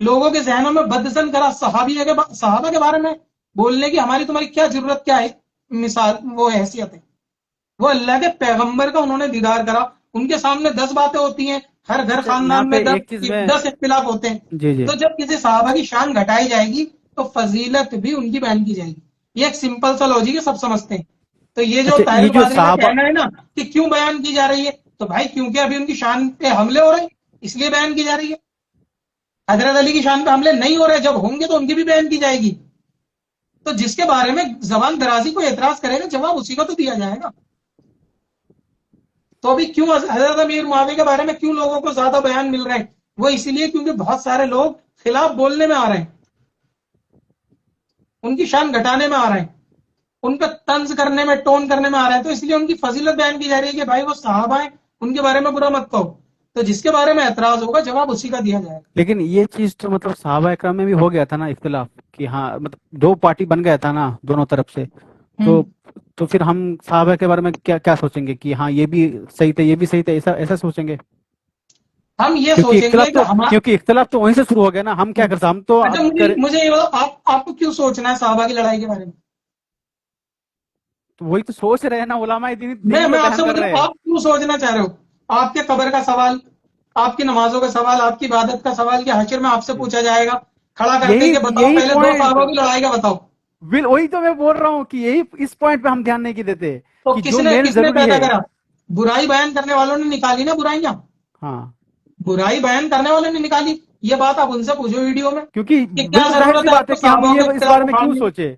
لوگوں کے ذہنوں میں بدزن کرا صحابہ کے بارے میں بولنے کی. ہماری تمہاری کیا ضرورت، کیا ہے مثال وہ حیثیت ہے؟ وہ اللہ کے پیغمبر کا انہوں نے دیدار کرا ان کے سامنے 10 باتیں ہوتی ہیں، ہر گھر اچھا، یہاں خاندان پہ میں ایک چیز میں 10 اختلاف ہوتے ہیں. جی جی تو جب کسی صحابہ کی شان گھٹائی جائے گی تو فضیلت بھی ان کی بیان کی جائے گی. یہ ایک سمپل سا لاجک ہے، سب سمجھتے ہیں. تو یہ جو اچھا، طاہر یہ جو قادری کا صحابہ کہنا ہے نا کہ کیوں بیان کی جا رہی ہے، تو بھائی کیونکہ ابھی ان کی شان پہ حملے ہو رہے ہیں اس لیے بیان کی جا رہی ہے. حضرت علی کی شان پہ حملے نہیں ہو رہے، جب ہوں گے تو ان کی بھی بیان کی جائے گی. تو جس کے بارے میں زبان درازی کو اعتراض کرے گا جواب اسی کا تو دیا جائے گا. تو ابھی کیوں حضرت امیر معاویہ کے بارے میں کیوں لوگوں کو زیادہ بیان مل رہے ہیں؟ وہ اس لیے کیونکہ بہت سارے لوگ خلاف بولنے میں آ رہے ہیں، ان کی شان گھٹانے میں آ رہے ہیں، ان کا طنز کرنے میں، ٹون کرنے میں آ رہے ہیں. تو اس لیے ان کی فضیلت بیان کی جا رہی ہے کہ بھائی وہ صحابہ ہیں، ان کے بارے میں برا مت کہو. تو جس کے بارے میں اعتراض ہوگا جواب اسی کا دیا جائے گا. لیکن یہ چیز تو مطلب صحابہ اکرام میں بھی ہو گیا تھا نا اختلاف، کہ ہاں مطلب دو پارٹی بن گیا تھا نا دونوں طرف سے. تو تو پھر ہم صحابہ کے بارے میں کیا کیا سوچیں گے کہ ہاں یہ بھی صحیح تھے یہ بھی صحیح تھے، ایسا ایسا سوچیں گے؟ ہم یہ سوچیں گے کہ کیونکہ اختلاف تو وہیں سے شروع ہو گیا نا. ہم کیا کرتے ہم تو اچھا، اب مجھے یہ بتاؤ، آپ کو کیوں سوچنا ہے صحابہ کی لڑائی کے بارے میں؟ تو وہی تو سوچ رہے ہیں نا، علماء دین میں تو آپ سے بیان کر پوچھ رہا رہے ہوں، ہیں. آپ کیوں سوچنا چاہ رہے ہو؟ آپ کے قبر کا سوال، آپ کی نمازوں کا سوال، آپ کی عبادت کا سوال کیا حشر میں آپ سے پوچھا جائے گا کھڑا کر کے یہی کہ بتاؤ یہی پہلے 2 پوائنٹ، صحابوں کی لڑائی کا بتاؤ. وہی تو میں بول رہا ہوں کہ یہی اس پوائنٹ پہ ہم دھیان نہیں دیتے تو کہ کس جو نے مین کس نے ضروری پیدا ہے. کرا؟ برائی بیان کرنے والوں نے نکالی نا برائیاں. ہاں، برائی بیان کرنے والوں نے نکالی. یہ بات آپ ان سے پوچھو ویڈیو میں کیونکہ کہ کیا بالکل ظاہر سی ضرورت ہے آپ بات کو ہے کہ ہم صحابہ کے یہ اس اختلاف بارے میں کیوں اکھاڑنے کی؟ سوچے.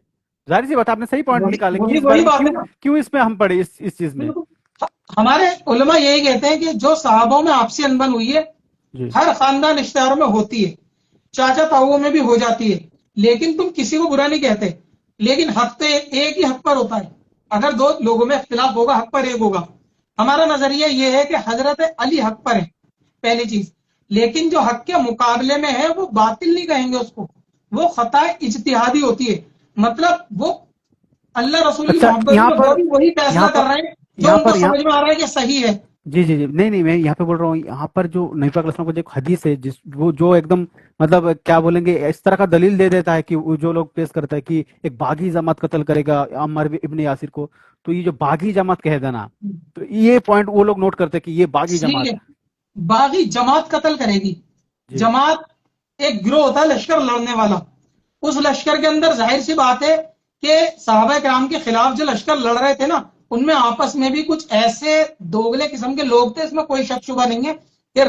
ظاہر سی بات ہے، آپ نے صحیح پوائنٹ نکالے کہ اس بارے وہی میں بات ہے کیوں نا. کیوں اس میں ہم پڑے اس چیز میں. ہمارے علماء یہی کہتے ہیں کہ جو صحابوں میں آپسی انبن ہوئی ہے جی ہر خاندان رشتہ داروں میں ہوتی ہے، چاچا تاؤوں میں بھی ہو جاتی ہے، لیکن تم کسی کو برا نہیں کہتے. لیکن حق تو ایک ہی حق پر ہوتا ہے. اگر 2 لوگوں میں اختلاف ہوگا حق پر ایک ہوگا. ہمارا نظریہ یہ ہے کہ حضرت علی حق پر ہے پہلی چیز، لیکن جو حق کے مقابلے میں ہے وہ باطل نہیں کہیں گے اس کو، وہ خطا اجتہادی ہوتی ہے. مطلب وہ اللہ رسول کی اچھا، محبت میں وہ بھی وہی فیصلہ یہاں کر پر رہے ہیں جو یہاں ان کو پر یہاں سمجھ میں آ رہا ہے کہ صحیح ہے. جی جی جی، نہیں میں یہاں پہ بول رہا ہوں، یہاں پر جو نبی پاک علیہ السلام کو جو حدیث ہے وہ جو ایک دم مطلب کیا بولیں گے اس طرح کا دلیل دے دیتا ہے کہ وہ جو لوگ پیش کرتا ہے کہ ایک باغی جماعت قتل کرے گا عمر ابن یاسر کو. تو یہ جو باغی جماعت کہے گا نا، تو یہ پوائنٹ وہ لوگ نوٹ کرتے ہیں کہ یہ باغی ٹھیک جماعت. ہے، باغی جماعت قتل کرے گی. جی جماعت ایک گروہ ہوتا ہے لشکر لڑنے والا. اس لشکر کے اندر ظاہر سی بات ہے کہ صحابہ کرام کے خلاف جو لشکر لڑ رہے تھے نا ان میں آپس میں بھی کچھ ایسے دوگلے قسم کے لوگ تھے، اس میں کوئی شک شبہ نہیں ہے کہ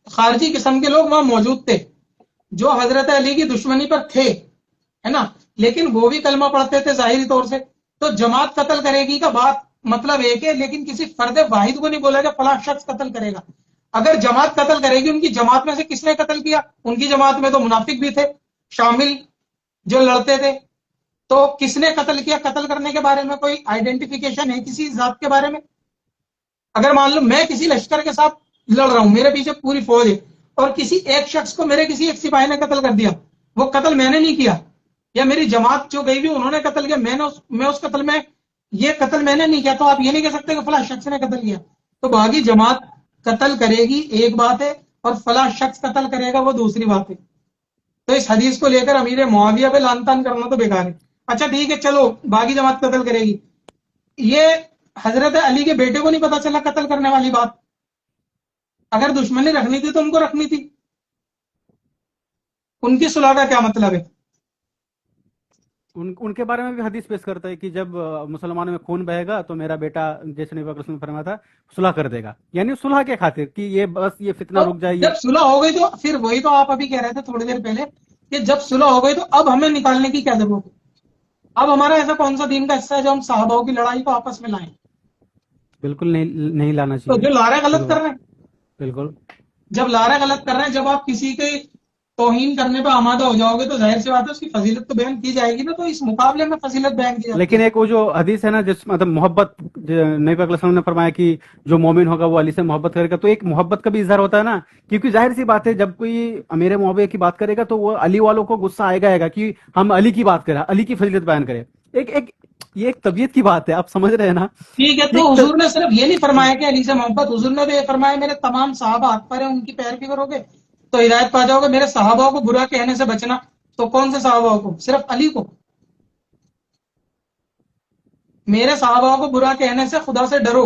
خارجی قسم کے لوگ وہاں موجود تھے جو حضرت علی کی دشمنی پر تھے، ہے نا. لیکن وہ بھی کلمہ پڑھتے تھے ظاہری طور سے. تو جماعت قتل کرے گی کا بات مطلب ایک ہے، لیکن کسی فرد واحد کو نہیں بولا کہ فلاں شخص قتل کرے گا. اگر جماعت قتل کرے گی، ان کی جماعت میں سے کس نے قتل کیا؟ ان کی جماعت میں تو منافق بھی تھے شامل جو لڑتے تھے. تو کس نے قتل کیا؟ قتل کرنے کے بارے میں کوئی آئیڈینٹیفیکیشن ہے کسی ذات کے بارے میں؟ اگر مان لو میں کسی لشکر کے ساتھ لڑ رہا ہوں، میرے پیچھے پوری فوج ہے، اور کسی ایک شخص کو میرے کسی ایک سپاہی نے قتل کر دیا، وہ قتل میں نے نہیں کیا، یا میری جماعت جو گئی بھی انہوں نے قتل کیا، میں اس قتل میں، یہ قتل میں نے نہیں کیا، تو آپ یہ نہیں کہہ سکتے کہ فلاں شخص نے قتل کیا. تو باغی جماعت قتل کرے گی ایک بات ہے، اور فلاں شخص قتل کرے گا وہ دوسری بات ہے. تو اس حدیث کو لے کر امیر معاویہ پہ لان تان کرنا تو بیکار ہے. اچھا ٹھیک ہے، چلو باغی جماعت قتل کرے گی، یہ حضرت علی کے بیٹے کو نہیں پتا چلا قتل کرنے والی بات؟ اگر دشمنی رکھنی تھی تو ان کو رکھنی تھی. ان کی صلح کا کیا مطلب ہے؟ ان کے بارے میں بھی حدیث پیش کرتا ہے کہ جب مسلمانوں میں خون بہے گا تو میرا بیٹا، جیسے نبی پاک نے فرمایا تھا، صلح کر دے گا. یعنی صلح کے خاطر کہ یہ بس یہ فتنہ تو رک جائے. جب صلح ہو گئی تو پھر وہی تو آپ ابھی کہہ رہے تھے تھوڑی دیر پہلے کہ جب صلح ہو گئی تو اب ہمیں نکالنے کی کیا ضرورت ہے؟ اب ہمارا ایسا کون سا دین کا حصہ ہے جو ہم صحابہ کی لڑائی کو آپس میں لائیں؟ بالکل نہیں لانا تو چاہیے. جو لا رہے غلط بالکل کر رہے ہیں. بالکل. جب لا رہے غلط کر رہے ہیں، جب آپ کسی کے توہین کرنے پہ آمادہ ہو جاؤ گے تو ظاہر سی بات ہے اس کی فضیلت تو بیان کی جائے گی نا. تو اس مقابلے میں فضیلت بیان کی جاتی لیکن ہے. ایک وہ جو حدیث ہے نا جس مطلب محبت، نبی پاک علیہ السلام نے فرمایا کہ جو مومن ہوگا وہ علی سے محبت کرے گا، تو ایک محبت کا بھی اظہار ہوتا ہے نا. کیونکہ ظاہر سی بات ہے جب کوئی امیر معاویہ کی بات کرے گا تو وہ علی والوں کو غصہ آئے گا کہ ہم علی کی بات کریں، علی کی فضیلت بیان کریں. یہ ایک طبیعت کی بات ہے، آپ سمجھ رہے ہیں نا. ٹھیک ہے، تو حضور نے صرف یہ نہیں فرمایا کہ علی سے محبت، حضور نے بھی یہ فرمایا میرے تمام صحابہ حق پر ہیں، ان کی پیروی کرو گے تو ہدایت پا جاؤ گے. میرے صحابہ کو برا کہنے سے بچنا، تو کون سے صحابہ کو؟ صرف علی کو. میرے صحابہ کو برا کہنے سے خدا سے ڈرو.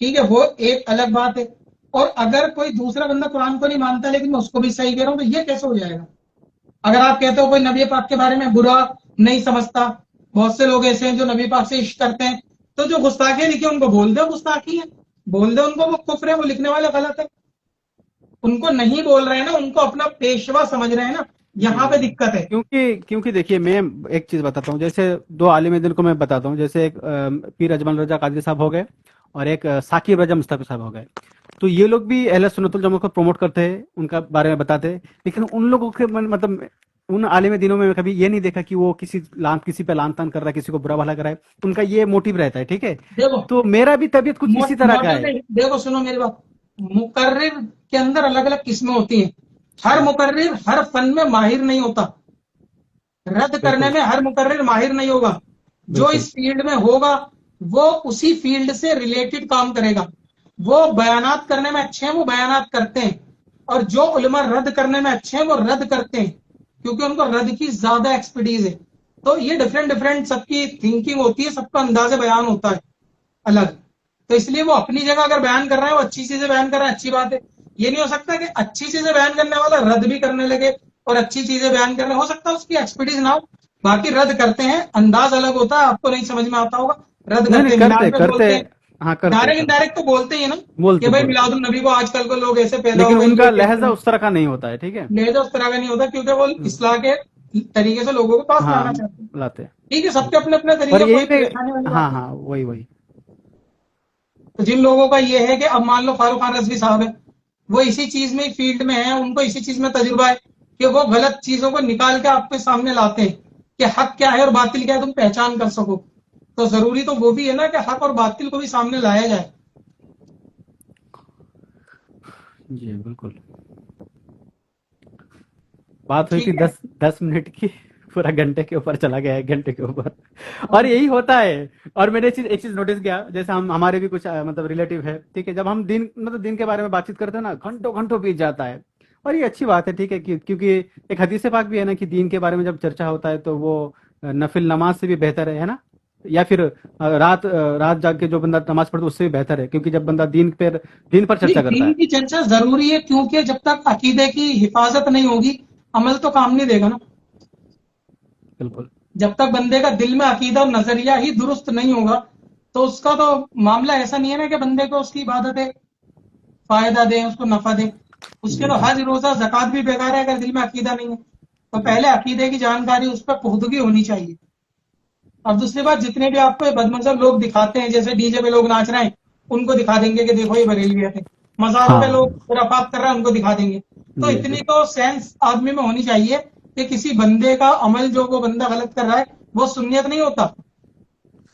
ٹھیک ہے، وہ ایک الگ بات ہے. اور اگر کوئی دوسرا بندہ قرآن کو نہیں مانتا لیکن میں اس کو بھی صحیح کہہ رہا ہوں تو یہ کیسے ہو جائے گا؟ اگر آپ کہتے ہو کوئی نبی پاک کے بارے میں برا نہیں سمجھتا، بہت سے لوگ ایسے ہیں جو نبی پاک سے عشق کرتے ہیں، تو جو گستاخی لکھے ان کو بول دو گستاخی ہے، بول دو ان کو وہ کفر ہے، وہ لکھنے والے غلط ہے. ان کو نہیں بول رہے ہیں نا، ان کو اپنا پیشوا سمجھ رہے ہیں نا، یہاں پہ دقت ہے. کیونکہ دیکھیے میں ایک چیز بتاتا ہوں، جیسے دو عالم دین کو میں بتاتا ہوں، جیسے ایک پیر اجمل رضا قادری صاحب ہو گئے اور ایک ثاقب رضا مصطفی صاحب ہو گئے. تو یہ لوگ بھی اہل سنت الجماعت کو پروموٹ کرتے ہیں، ان کا بارے میں بتاتے ہیں، لیکن ان لوگوں کے مطلب ان عالم دینوں میں کبھی یہ نہیں دیکھا کہ وہ کسی پہ لان تان کر رہا ہے، کسی کو برا بھلا کر رہا ہے. ان کا یہ موٹیو رہتا ہے. ٹھیک ہے، دیکھو تو میرا بھی طبیعت کچھ اسی طرح کا موٹو ہے. دیکھو سنو میری بات، مقرر کے اندر الگ الگ قسمیں ہوتی ہیں. ہر مقرر ہر فن میں ماہر نہیں ہوتا، رد کرنے میں ہر مقرر ماہر نہیں ہوگا. جو بالکل اس فیلڈ میں ہوگا وہ اسی فیلڈ سے ریلیٹڈ کام کرے گا. وہ بیانات کرنے میں اچھے ہیں، وہ بیانات کرتے ہیں، اور جو علماء رد کرنے میں اچھے ہیں وہ رد کرتے ہیں، کیونکہ ان کو رد کی زیادہ ایکسپرٹیز ہے. تو یہ ڈفرینٹ سب کی تھنکنگ ہوتی ہے، سب کا انداز بیان ہوتا ہے الگ. تو اس لیے وہ اپنی جگہ اگر بیان کر رہا ہے، وہ اچھی چیزیں بیان کر رہا ہے، اچھی بات ہے. یہ نہیں ہو سکتا کہ اچھی چیزیں بیان کرنے والا رد بھی کرنے لگے اور اچھی چیزیں بیان کرنے، ہو سکتا ہے اس کی ایکسپرٹیز نہ ہو. باقی رد کرتے ہیں، انداز الگ ہوتا ہے، آپ کو نہیں سمجھ میں آتا ہوگا. رد نہیں کرتے نہیں ہیں، میلاد میں کرتے بولتے ہیں، ہاں کرتے ڈائریکٹ انڈائریکٹ تو بولتے ہی ہیں نا کہ بھائی بولتے میلاد النبی کو آج کل کو لوگ ایسے پیدا لیکن ہو گئے ان یہ کا کہتے لہجہ ہیں. اس طرح کا نہیں ہوتا ہے. ٹھیک ہے، لہجہ اس طرح کا نہیں ہوتا کیونکہ وہ اصلاح کے طریقے سے لوگوں کو پاس ہاں لانا چاہتے ہیں. لاتے ہیں. ٹھیک ہے، سب کے اپنے اپنے اور طریقے، یہی کوئی پہ پریشانی والی بات نہیں. ہاں وہی تو جن لوگوں کا یہ ہے کہ اب مان لو فاروق خان رضوی صاحب ہے، وہ اسی چیز میں فیلڈ میں ہیں، ان کو اسی چیز میں تجربہ ہے کہ وہ غلط چیزوں کو نکال کے آپ کے سامنے لاتے ہیں کہ حق کیا ہے اور باطل کیا ہے تم پہچان کر سکو. تو ضروری تو وہ بھی ہے نا کہ حق اور باطل کو بھی سامنے لایا جائے. جی بالکل. بات ہوئی تھی ٹھیک ہے. 10 منٹ کی، پورا گھنٹے کے اوپر چلا گیا، 1 گھنٹے کے اوپر. اور یہی ہوتا ہے. اور میں نے ایک چیز نوٹس کیا، جیسے ہمارے بھی کچھ مطلب ریلیٹیو ہے. ٹھیک ہے، جب ہم دین کے بارے میں بات چیت کرتے ہیں نا، گھنٹوں گھنٹوں بیت جاتا ہے. اور یہ اچھی بات ہے. ٹھیک ہے، کیونکہ ایک حدیث پاک بھی ہے نا کہ دین کے بارے میں جب چرچا ہوتا ہے تو وہ نفل نماز سے بھی بہتر ہے نا، یا پھر رات جاگ کے جو بندہ نماز پڑھتا ہے اس سے بھی بہتر ہے، کیونکہ جب بندہ دین پر چرچا کرتا دین ہے. کی چرچا ضروری ہے، کیونکہ جب تک عقیدے کی حفاظت نہیں ہوگی عمل تو کام نہیں دے گا نا. بالکل. جب تک بندے کا دل میں عقیدہ اور نظریہ ہی درست نہیں ہوگا تو اس کا تو معاملہ ایسا نہیں ہے نا کہ بندے کو اس کی عبادتیں فائدہ دیں، اس کو نفع دیں. اس کے تو حج روزہ زکوٰۃ بھی بیکار ہے اگر دل میں عقیدہ نہیں ہے. تو پہلے عقیدے کی جانکاری، اس پر پختگی ہونی چاہیے. اور دوسری بات، جتنے بھی آپ کو بد منظر لوگ دکھاتے ہیں، جیسے ڈی جے پہ لوگ ناچ رہے ہیں، ان کو دکھا دیں گے کہ دیکھو یہ بریلویت ہے. مزاروں پہ ہاں لوگ خرافات کر رہے ہیں، ان کو دکھا دیں گے. تو جی اتنی تو سینس آدمی میں ہونی چاہیے کہ کسی بندے کا عمل جو وہ بندہ غلط کر رہا ہے وہ سنت نہیں ہوتا،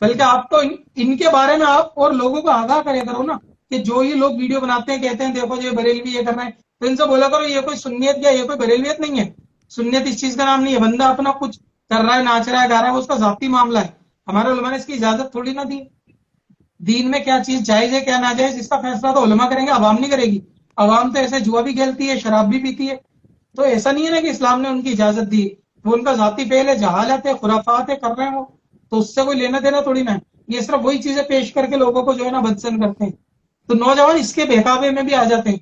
بلکہ آپ تو ان کے بارے میں آپ اور لوگوں کو آگاہ کرے کرو نا کہ جو یہ لوگ ویڈیو بناتے ہیں کہتے ہیں دیکھو یہ بریلوی یہ کر رہے ہیں، تو ان سے بولا کرو یہ کوئی سنیت یا یہ کوئی بریلویت نہیں ہے. سنیت اس چیز کا نام نہیں ہے. بندہ اپنا کچھ کر رہا ہے، ناچ رہا ہے، گا رہا ہے، وہ اس کا ذاتی معاملہ ہے. ہمارے علماء نے اس کی اجازت تھوڑی نہ دی. دین میں کیا چیز جائز ہے کیا ناجائز، اس کا فیصلہ تو علماء کریں گے، عوام نہیں کرے گی. عوام تو ایسے جوا بھی کھیلتی ہے، شراب بھی پیتی ہے. تو ایسا نہیں ہے نا کہ اسلام نے ان کی اجازت دی. وہ ان کا ذاتی فعل ہے، جہالت ہے، خرافات ہے، کر رہے ہیں وہ، تو اس سے کوئی لینا دینا تھوڑی نہ ہے. یہ صرف وہی چیزیں پیش کر کے لوگوں کو جو ہے نا بدسن کرتے ہیں. تو نوجوان اس کے بہکاوے میں بھی آ جاتے ہیں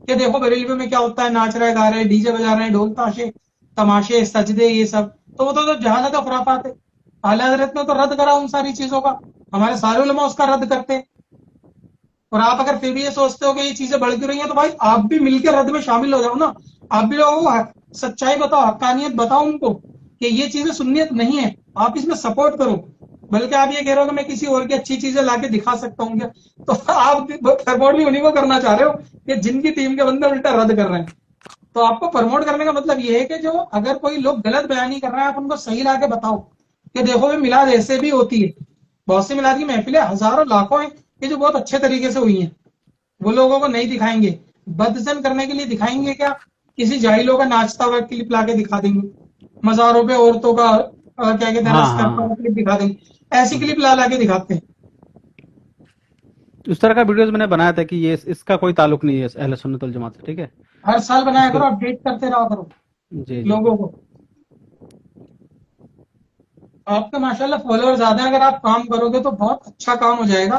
کہ دیکھو بریلوی میں کیا ہوتا ہے، ناچ رہے گا رہے ہیں، ڈی جے بجا رہے ہیں، ڈھول تاشے تماشے سجدے یہ سب. تو وہ تو جہالت اور خرافات ہے. اعلیٰ حضرت نے تو رد کرا ان ساری چیزوں کا، ہمارے سارے علماء اس کا رد کرتے ہیں. اور آپ اگر پھر بھی یہ سوچتے ہو کہ یہ چیزیں بڑھتی رہی ہیں تو بھائی آپ بھی مل کے رد میں شامل ہو جاؤ نا. آپ بھی لوگوں کو سچائی بتاؤ، حقانیت بتاؤ ان کو کہ یہ چیزیں سنیت نہیں ہے، آپ اس میں سپورٹ کرو. بلکہ آپ یہ کہہ رہے ہو کہ میں کسی اور کی اچھی چیزیں لا کے دکھا سکتا ہوں کیا، تو آپ سپورٹ بھی انہیں کو کرنا چاہ رہے ہو کہ جن کی ٹیم کے بندے الٹا رد کر رہے ہیں. تو آپ کو پروموٹ کرنے کا مطلب یہ ہے کہ جو اگر کوئی لوگ غلط بیانی کر رہے ہیں آپ ان کو صحیح لا کے بتاؤ کہ دیکھو یہ میلاد ایسے بھی ہوتی ہے. بہت سی میلاد کی محفلیں ہزاروں لاکھوں ہیں کہ جو بہت اچھے طریقے سے ہوئی ہیں. وہ لوگوں کو نہیں دکھائیں گے، بدزن کرنے کے لیے دکھائیں گے کیا، کسی جاہلوں کا ناچتا ہوا کلپ لا کے دکھا دیں گے. مزاروں پہ عورتوں کا کیا کہتے ہیں رقص کرتا ہوا کلپ دکھا دیں گے. ایسی کلپ لا کے دکھاتے ہیں. اس طرح کا ویڈیوز میں نے بنایا تھا کہ یہ اس کا کوئی تعلق نہیں ہے اہل سنت والجماعت سے. ٹھیک ہے، ہر سال اس بنایا کے کرو، اپڈیٹ کرتے رہا کرو جی لوگوں کو. آپ کے ماشاءاللہ فالوور زیادہ ہیں، اگر آپ کام کرو گے تو بہت اچھا کام ہو جائے گا.